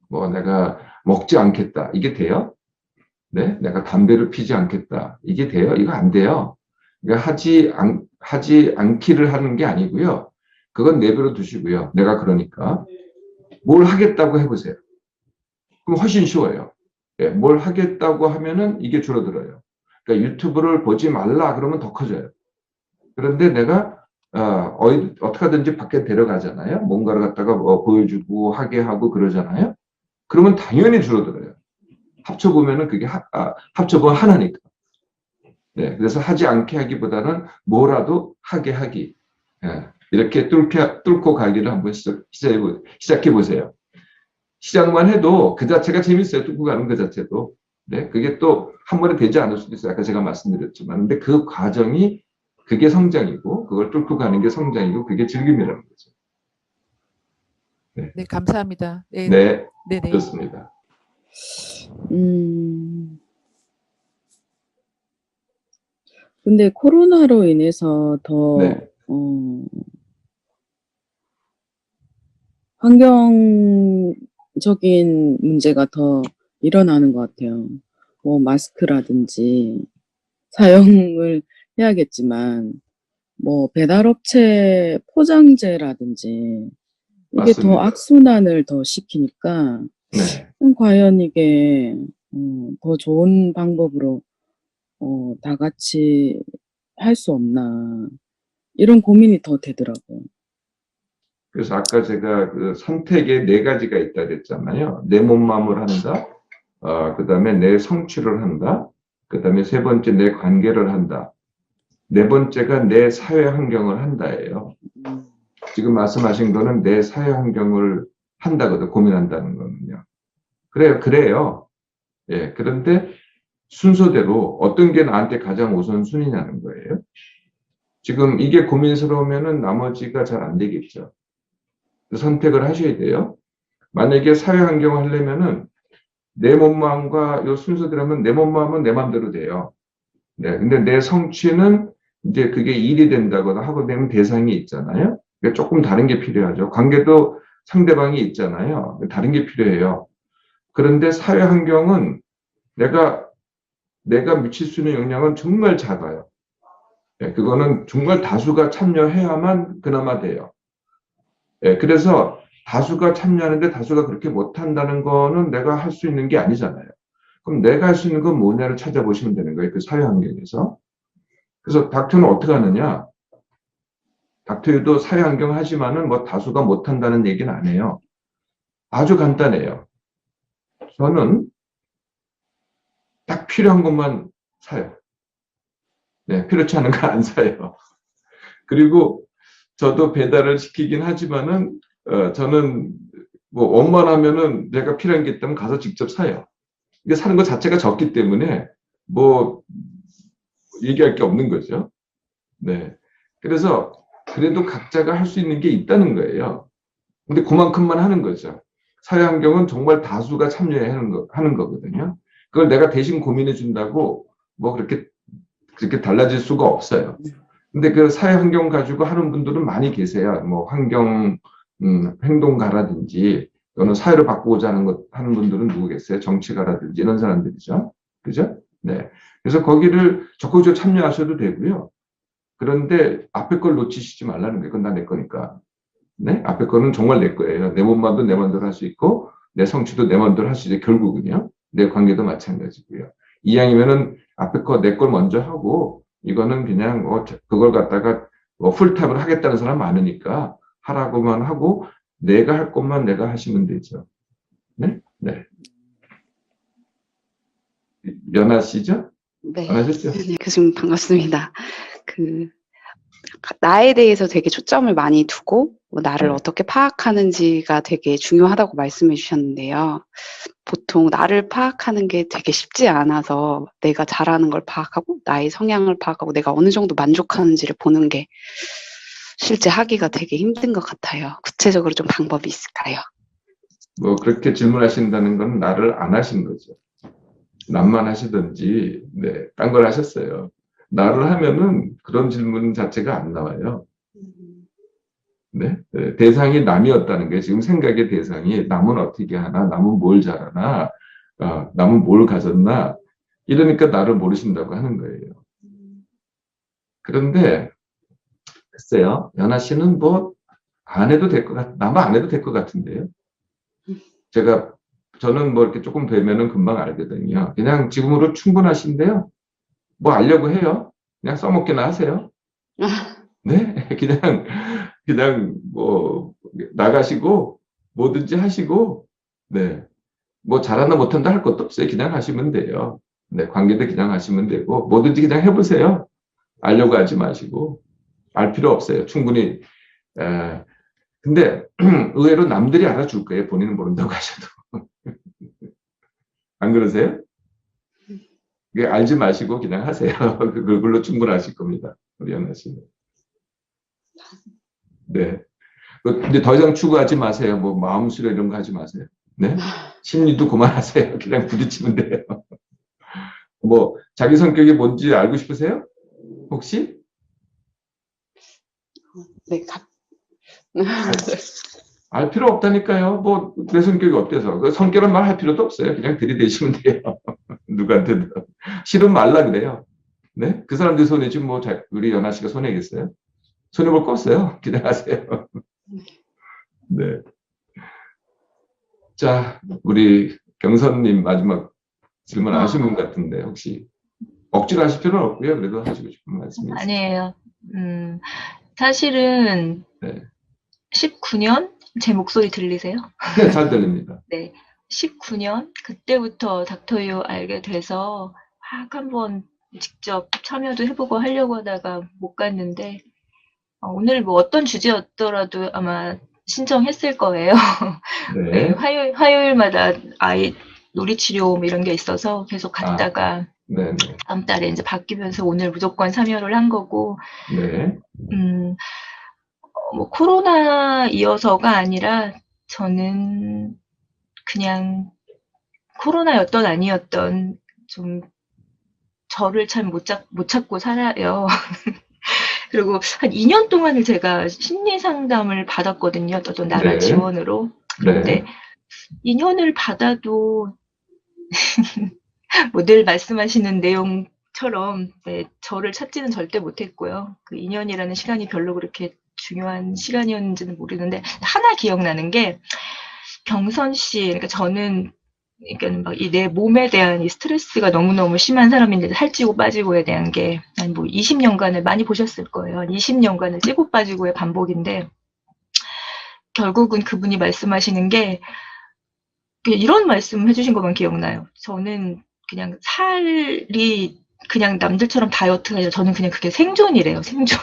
뭐 내가 먹지 않겠다. 이게 돼요? 네? 내가 담배를 피지 않겠다. 이게 돼요? 이거 안 돼요. 그러니까 하지 않기를 하는 게 아니고요. 그건 내버려 두시고요. 내가 그러니까 뭘 하겠다고 해보세요. 그럼 훨씬 쉬워요. 예, 뭘 하겠다고 하면은 이게 줄어들어요. 그러니까 유튜브를 보지 말라 그러면 더 커져요. 그런데 내가 어떻게 하든지 밖에 데려가잖아요. 뭔가를 갖다가 보여주고 하게 하고 그러잖아요. 그러면 당연히 줄어들어요. 합쳐보면은 그게 합쳐보면 하나니까. 네, 그래서 하지 않게 하기보다는 뭐라도 하게 하기. 예, 이렇게 뚫고 가기를 한번 시작해 보세요. 시작만 해도 그 자체가 재밌어요. 뚫고 가는 그 자체도. 네, 그게 또 한 번에 되지 않을 수도 있어요. 아까 제가 말씀드렸지만. 근데 그 과정이 그게 성장이고, 그걸 뚫고 가는 게 성장이고, 그게 즐김이라는 거죠. 네, 네, 감사합니다. 네, 네, 네, 네. 좋습니다. 근데 코로나로 인해서 더, 네, 환경적인 문제가 더 일어나는 것 같아요. 뭐, 마스크라든지 사용을 해야겠지만, 뭐, 배달업체 포장재라든지, 이게 더 맞습니다. 악순환을 더 시키니까, 네. 과연 이게, 더 좋은 방법으로, 다 같이 할 수 없나. 이런 고민이 더 되더라고요. 그래서 아까 제가 그 선택에 네 가지가 있다 그랬잖아요. 내 몸마음을 한다. 그 다음에 내 성취를 한다. 그 다음에 세 번째 내 관계를 한다. 네 번째가 내 사회 환경을 한다예요. 지금 말씀하신 거는 내 사회 환경을 한다거든, 고민한다는 거는요. 그래요. 예, 그런데 순서대로 어떤 게 나한테 가장 우선순위냐는 거예요. 지금 이게 고민스러우면은 나머지가 잘 안 되겠죠. 선택을 하셔야 돼요. 만약에 사회 환경을 하려면은 내 몸마음과 요 순서대로면 내 몸마음은 내 마음대로 돼요. 네, 근데 내 성취는 이제 그게 일이 된다거나 하고 되면 대상이 있잖아요. 그러니까 조금 다른 게 필요하죠. 관계도 상대방이 있잖아요. 다른 게 필요해요. 그런데 사회 환경은 내가 미칠 수 있는 영향은 정말 작아요. 네, 그거는 정말 다수가 참여해야만 그나마 돼요. 네, 그래서 다수가 참여하는데 다수가 그렇게 못한다는 거는 내가 할 수 있는 게 아니잖아요. 그럼 내가 할 수 있는 건 뭐냐를 찾아보시면 되는 거예요. 그 사회 환경에서. 그래서 닥터는 어떻게 하느냐? 닥터유도 사회 환경 하지만은 뭐 다수가 못한다는 얘기는 안 해요. 아주 간단해요. 저는 딱 필요한 것만 사요. 네, 필요치 않은 거 안 사요. 그리고 저도 배달을 시키긴 하지만은 저는 뭐 원만하면은 내가 필요한 게 있다면 가서 직접 사요. 이게 사는 것 자체가 적기 때문에 뭐 얘기할 게 없는 거죠. 네. 그래서 그래도 각자가 할 수 있는 게 있다는 거예요. 근데 그만큼만 하는 거죠. 사회환경은 정말 다수가 참여해야 하는 거거든요. 그걸 내가 대신 고민해 준다고 뭐 그렇게 달라질 수가 없어요. 근데 그 사회환경 가지고 하는 분들은 많이 계세요. 뭐 환경, 행동가라든지 또는 사회를 바꾸고자 하는 분들은 누구 계세요? 정치가라든지 이런 사람들이죠. 그죠? 네. 그래서 거기를 적극적으로 참여하셔도 되고요. 그런데 앞에 걸 놓치시지 말라는 거예요. 그건 다 내 거니까. 네? 앞에 거는 정말 내 거예요. 내 몸만도 내 마음대로 할 수 있고, 내 성취도 내 마음대로 할 수 있어요. 결국은요. 내 관계도 마찬가지고요. 이왕이면은 앞에 거 내 걸 먼저 하고, 이거는 그냥 그걸 갖다가 풀탑을 하겠다는 사람 많으니까 하라고만 하고, 내가 할 것만 내가 하시면 되죠. 네? 네. 연아 씨죠? 네. 안 하셨죠? 네, 교수님 반갑습니다. 나에 대해서 되게 초점을 많이 두고 뭐 나를 네. 어떻게 파악하는지가 되게 중요하다고 말씀해 주셨는데요. 보통 나를 파악하는 게 되게 쉽지 않아서 내가 잘하는 걸 파악하고 나의 성향을 파악하고 내가 어느 정도 만족하는지를 보는 게 실제 하기가 되게 힘든 것 같아요. 구체적으로 좀 방법이 있을까요? 뭐 그렇게 질문하신다는 건 나를 안 하신 거죠. 남만 하시든지, 네, 딴 걸 하셨어요. 나를 하면은 그런 질문 자체가 안 나와요. 네? 네, 대상이 남이었다는 게 지금 생각의 대상이 남은 어떻게 하나, 남은 뭘 잘하나, 남은 뭘 가졌나, 이러니까 나를 모르신다고 하는 거예요. 그런데, 글쎄요, 연아 씨는 뭐, 안 해도 될 것 나만 안 해도 될 것 같은데요. 저는 뭐 이렇게 조금 되면은 금방 알거든요. 그냥 지금으로 충분하신데요. 뭐 알려고 해요. 그냥 써먹기나 하세요. 네? 그냥 뭐 나가시고 뭐든지 하시고, 네. 뭐 잘한다 못한다 할 것도 없어요. 그냥 하시면 돼요. 네. 관계도 그냥 하시면 되고 뭐든지 그냥 해보세요. 알려고 하지 마시고. 알 필요 없어요. 충분히. 근데 의외로 남들이 알아줄 거예요. 본인은 모른다고 하셔도. 안 그러세요? 알지 마시고 그냥 하세요. 그걸로 충분하실 겁니다. 우리 연아 씨는. 네. 근데 더 이상 추구하지 마세요. 뭐 마음 수련 이런 거 하지 마세요. 네. 심리도 그만하세요. 그냥 부딪히면 돼요. 뭐 자기 성격이 뭔지 알고 싶으세요? 혹시? 네, 알 필요 없다니까요. 뭐 내 성격이 어때서? 그 성격은 말할 필요도 없어요. 그냥 들이대시면 돼요. 누구한테도. 싫으면 말라 그래요. 네? 그 사람들 손에 지금 뭐 우리 연아 씨가 손해겠어요? 손해볼 거 없어요. 그냥 하세요. 네. 자, 우리 경선님 마지막 질문 안 하신 분 같은데 혹시 억지로 하실 필요는 없고요. 그래도 하시고 싶은 말씀이 있으세요? 아니에요. 사실은 네. 19년 제 목소리 들리세요? 네, 잘 들립니다. 네. 19년 그때부터 닥터유 알게 돼서 막 한번 직접 참여도 해보고 하려고 하다가 못 갔는데 오늘 뭐 어떤 주제였더라도 아마 신청했을 거예요. 네, 네. 화요일마다 아이 놀이치료 뭐 이런 게 있어서 계속 갔다가 네, 네. 다음 달에 이제 바뀌면서 오늘 무조건 참여를 한 거고, 네. 뭐 코로나이어서가 아니라 저는 그냥 코로나였던 아니었던 좀 저를 참 못 찾고 살아요. 그리고 한 2년 동안을 제가 심리 상담을 받았거든요. 어떤 나라 네. 지원으로. 그런데 네. 2년을 받아도 뭐 늘 말씀하시는 내용처럼 네, 저를 찾지는 절대 못했고요. 그 2년이라는 시간이 별로 그렇게 중요한 시간이었는지는 모르는데 하나 기억나는 게 경선 씨, 그러니까 저는 그러니까 막 이 내 몸에 대한 이 스트레스가 너무너무 심한 사람인데 살찌고 빠지고에 대한 게 한 뭐 20년간을 많이 보셨을 거예요. 한 20년간을 찌고 빠지고의 반복인데 결국은 그분이 말씀하시는 게 이런 말씀 해주신 것만 기억나요. 저는 그냥 살이 그냥 남들처럼 다이어트가 아니라 저는 그냥 그게 생존이래요. 생존.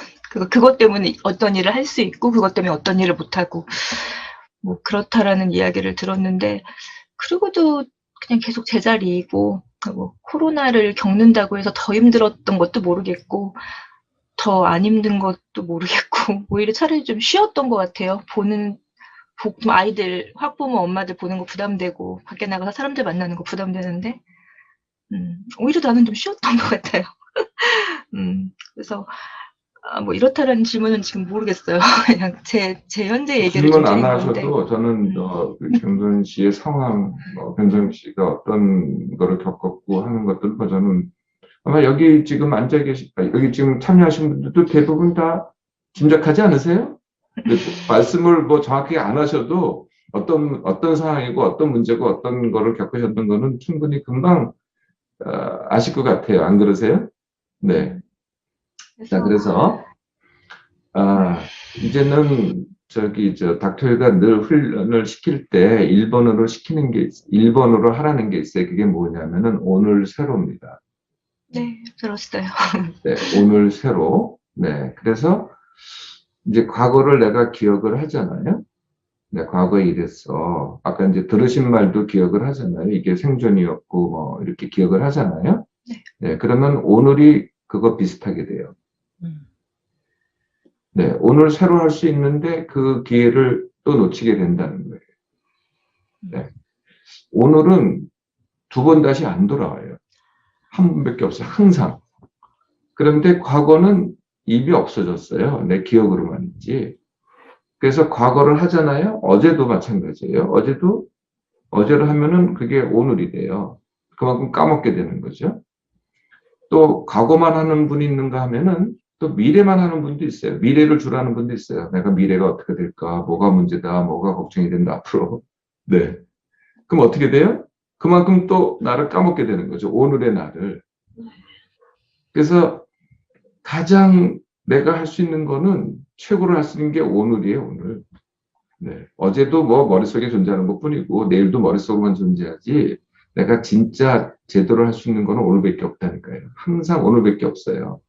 그것 때문에 어떤 일을 할 수 있고 그것 때문에 어떤 일을 못하고 뭐 그렇다라는 이야기를 들었는데 그리고도 그냥 계속 제자리이고 뭐 코로나를 겪는다고 해서 더 힘들었던 것도 모르겠고 더 안 힘든 것도 모르겠고 오히려 차라리 좀 쉬웠던 것 같아요. 좀 아이들 학부모 엄마들 보는 거 부담되고 밖에 나가서 사람들 만나는 거 부담되는데 오히려 나는 좀 쉬웠던 것 같아요. 그래서 뭐 이렇다라는 질문은 지금 모르겠어요. 그냥 제 현재 얘기를 좀 질문 안 드린 건데. 하셔도 저는 그 변선 씨의 상황, 변선 씨가 어떤 거를 겪었고 하는 것들, 저는 아마 여기 지금 여기 지금 참여하신 분들도 대부분 다 짐작하지 않으세요? 말씀을 뭐 정확히 안 하셔도 어떤 상황이고 어떤 문제고 어떤 거를 겪으셨던 거는 충분히 금방 아실 것 같아요. 안 그러세요? 네. 자, 그래서 이제는 닥터가 늘 훈련을 시킬 때 1번으로 하라는 게 있어요. 그게 뭐냐면은 오늘 새로입니다. 네, 들었어요. 네, 오늘 새로. 네, 그래서 이제 과거를 내가 기억을 하잖아요. 네, 과거에 이랬어. 아까 이제 들으신 말도 기억을 하잖아요. 이게 생존이었고 뭐 이렇게 기억을 하잖아요. 네. 네, 그러면 오늘이 그거 비슷하게 돼요. 네, 오늘 새로 할 수 있는데 그 기회를 또 놓치게 된다는 거예요. 네. 오늘은 2번 다시 안 돌아와요. 한 번밖에 없어요. 항상. 그런데 과거는 이미 없어졌어요. 내 기억으로만 있지. 그래서 과거를 하잖아요. 어제도 마찬가지예요. 어제를 하면은 그게 오늘이 돼요. 그만큼 까먹게 되는 거죠. 또 과거만 하는 분이 있는가 하면은 또 미래만 하는 분도 있어요. 미래를 주라는 분도 있어요. 내가 미래가 어떻게 될까? 뭐가 문제다? 뭐가 걱정이 된다? 앞으로. 네. 그럼 어떻게 돼요? 그만큼 또 나를 까먹게 되는 거죠. 오늘의 나를. 그래서 가장 내가 할 수 있는 거는 최고로 할 수 있는 게 오늘이에요, 오늘. 네. 어제도 뭐 머릿속에 존재하는 것 뿐이고, 내일도 머릿속으로만 존재하지, 내가 진짜 제대로 할 수 있는 거는 오늘밖에 없다니까요. 항상 오늘밖에 없어요.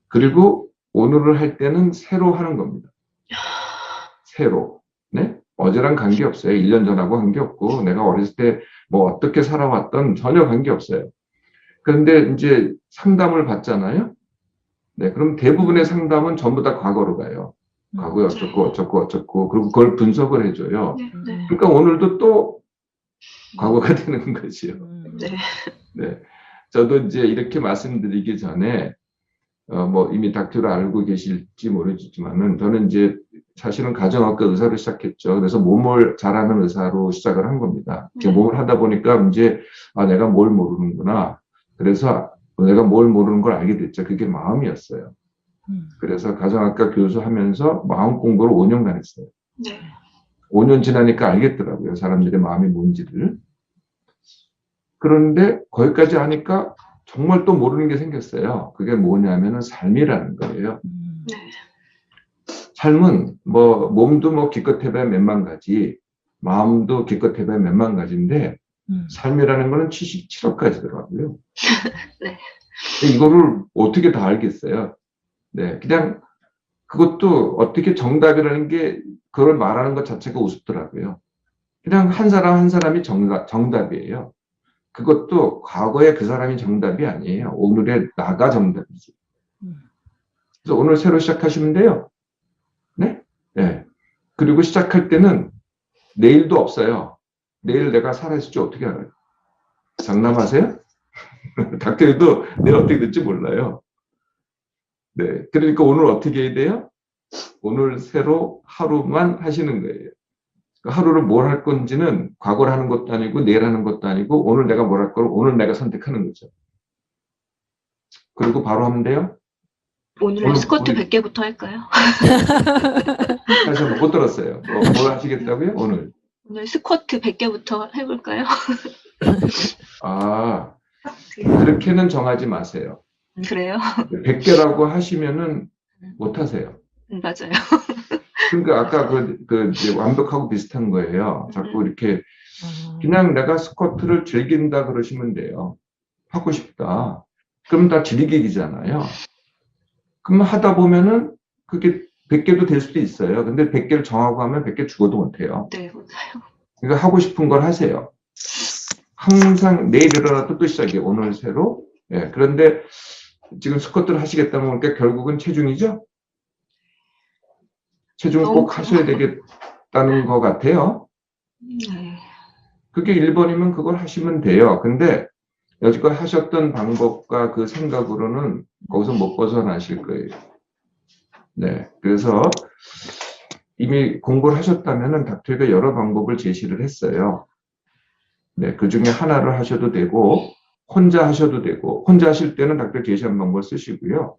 그리고 오늘을 할 때는 새로 하는 겁니다. 새로. 네? 어제랑 관계없어요. 1년 전하고 관계없고, 내가 어렸을 때 뭐 어떻게 살아왔던 전혀 관계없어요. 그런데 이제 상담을 받잖아요. 네, 그럼 대부분의 상담은 전부 다 과거로 가요. 과거에 어쩌고, 그리고 그걸 분석을 해줘요. 네. 그러니까 오늘도 또 과거가 되는 거지요. 네. 네. 저도 이제 이렇게 말씀드리기 전에, 뭐 이미 닥터를 알고 계실지 모르겠지만은, 저는 이제 사실은 가정학과 의사로 시작했죠. 그래서 몸을 잘하는 의사로 시작을 한 겁니다. 몸을 하다 보니까 이제, 내가 뭘 모르는구나. 그래서 내가 뭘 모르는 걸 알게 됐죠. 그게 마음이었어요. 그래서 가정학과 교수 하면서 마음 공부를 5년간 했어요. 네. 5년 지나니까 알겠더라고요. 사람들의 마음이 뭔지를. 그런데 거기까지 하니까 정말 또 모르는 게 생겼어요. 그게 뭐냐면은 삶이라는 거예요. 네. 삶은 뭐 몸도 뭐 기껏 해봐야 몇만 가지, 마음도 기껏 해봐야 몇만 가지인데 삶이라는 거는 77억 가지더라고요. 네. 이거를 어떻게 다 알겠어요? 네, 그냥 그것도 어떻게 정답이라는 게 그걸 말하는 것 자체가 우습더라고요. 그냥 한 사람 한 사람이 정답이에요. 그것도 과거에 그 사람이 정답이 아니에요. 오늘의 나가 정답이지. 그래서 오늘 새로 시작하시면 돼요. 네? 네. 그리고 시작할 때는 내일도 없어요. 내일 내가 살아있을지 어떻게 알아요? 장난하세요? 닥터도 내일 어떻게 될지 몰라요. 네. 그러니까 오늘 어떻게 해야 돼요? 오늘 새로 하루만 하시는 거예요. 하루를 뭘 할 건지는 과거를 하는 것도 아니고 내일 하는 것도 아니고 오늘 내가 뭘 할 거를 오늘 내가 선택하는 거죠. 그리고 바로 하면 돼요? 오늘 스쿼트 100개부터 할까요? 다시 한번 못 들었어요. 뭘 하시겠다고요? 오늘 스쿼트 100개부터 해볼까요? 그렇게는 정하지 마세요. 그래요? 100개라고 하시면은 못 하세요. 맞아요. 그러니까 아까 이제 완벽하고 비슷한 거예요. 자꾸 이렇게 그냥 내가 스쿼트를 즐긴다 그러시면 돼요. 하고 싶다. 그럼 다 즐기기잖아요. 그럼 하다 보면은 그게 100개도 될 수도 있어요. 근데 100개를 정하고 하면 100개 죽어도 못해요. 네, 맞아요. 그러니까 하고 싶은 걸 하세요. 항상 내일 일어나도 또 시작이에요. 오늘 새로. 예, 그런데 지금 스쿼트를 하시겠다면 그러니까 결국은 체중이죠? 체중 너무 꼭 하셔야 되겠다는 것 같아요. 네. 그게 1번이면 그걸 하시면 돼요. 근데 여지껏 하셨던 방법과 그 생각으로는 거기서 못 벗어나실 거예요. 네. 그래서 이미 공부를 하셨다면은 닥터가 여러 방법을 제시를 했어요. 네. 그 중에 하나를 하셔도 되고, 혼자 하셔도 되고, 혼자 하실 때는 닥터 제시한 방법을 쓰시고요.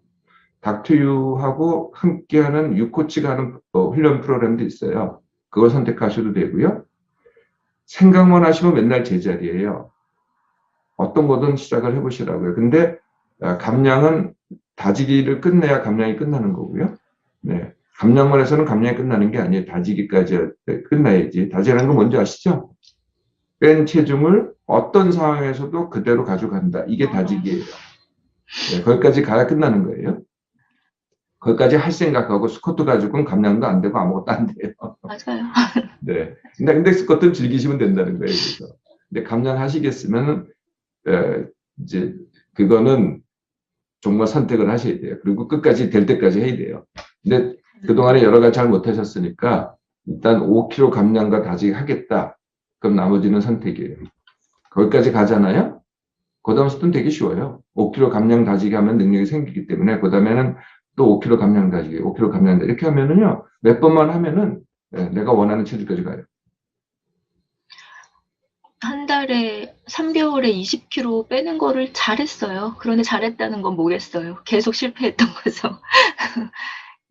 닥터유하고 함께하는 유코치가 하는 훈련 프로그램도 있어요. 그걸 선택하셔도 되고요. 생각만 하시면 맨날 제자리예요. 어떤 거든 시작을 해보시라고요. 근데 감량은 다지기를 끝내야 감량이 끝나는 거고요. 네, 감량만 해서는 감량이 끝나는 게 아니에요. 다지기까지 끝나야지. 다지기라는 건 뭔지 아시죠? 뺀 체중을 어떤 상황에서도 그대로 가져간다. 이게 다지기예요. 네, 거기까지 가야 끝나는 거예요. 거기까지 할 생각하고 스쿼트 가지고는 감량도 안 되고 아무것도 안 돼요. 맞아요. 네. 근데 스쿼트는 즐기시면 된다는 거예요. 그래서. 근데 감량하시겠으면 이제 그거는 정말 선택을 하셔야 돼요. 그리고 끝까지 될 때까지 해야 돼요. 근데 그동안에 여러 가지 잘 못하셨으니까 일단 5kg 감량과 다지기 하겠다. 그럼 나머지는 선택이에요. 거기까지 가잖아요. 그 다음부터는 되게 쉬워요. 5kg 감량 다지기 하면 능력이 생기기 때문에 그 다음에는 또 5kg 감량 다지기, 5kg 감량 다지기 이렇게 하면은요. 몇 번만 하면은 내가 원하는 체중까지 가요. 한 달에 3개월에 20kg 빼는 거를 잘했어요. 그런데 잘했다는 건 뭐겠어요. 계속 실패했던 거죠.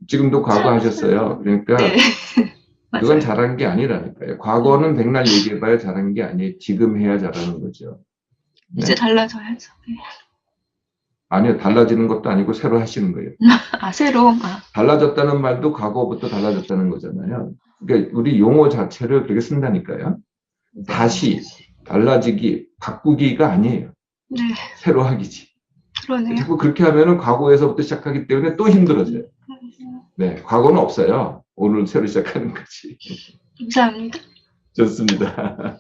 지금도 과거 하셨어요. 그러니까 네. 그건 맞아요. 잘한 게 아니라니까요. 과거는 백날 얘기해봐야 잘한 게 아니에요. 지금 해야 잘하는 거죠. 이제 달라져야죠. 네. 아니요, 달라지는 것도 아니고 새로 하시는 거예요. 아, 새로. 아, 달라졌다는 말도 과거부터 달라졌다는 거잖아요. 그러니까 우리 용어 자체를 그렇게 쓴다니까요. 다시, 달라지기, 바꾸기가 아니에요. 네. 새로 하기지. 그러네요. 자꾸 그렇게 하면은 과거에서부터 시작하기 때문에 또 힘들어져요. 네, 과거는 없어요. 오늘 새로 시작하는 거지. 감사합니다. 좋습니다.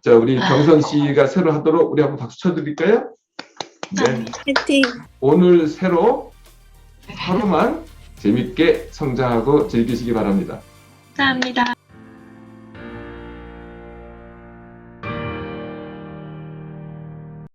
자, 우리 경선 씨가 새로 하도록 우리 한번 박수 쳐드릴까요? 네. 파이팅! 오늘 새로 하루만 재밌게 성장하고 즐기시기 바랍니다. 감사합니다.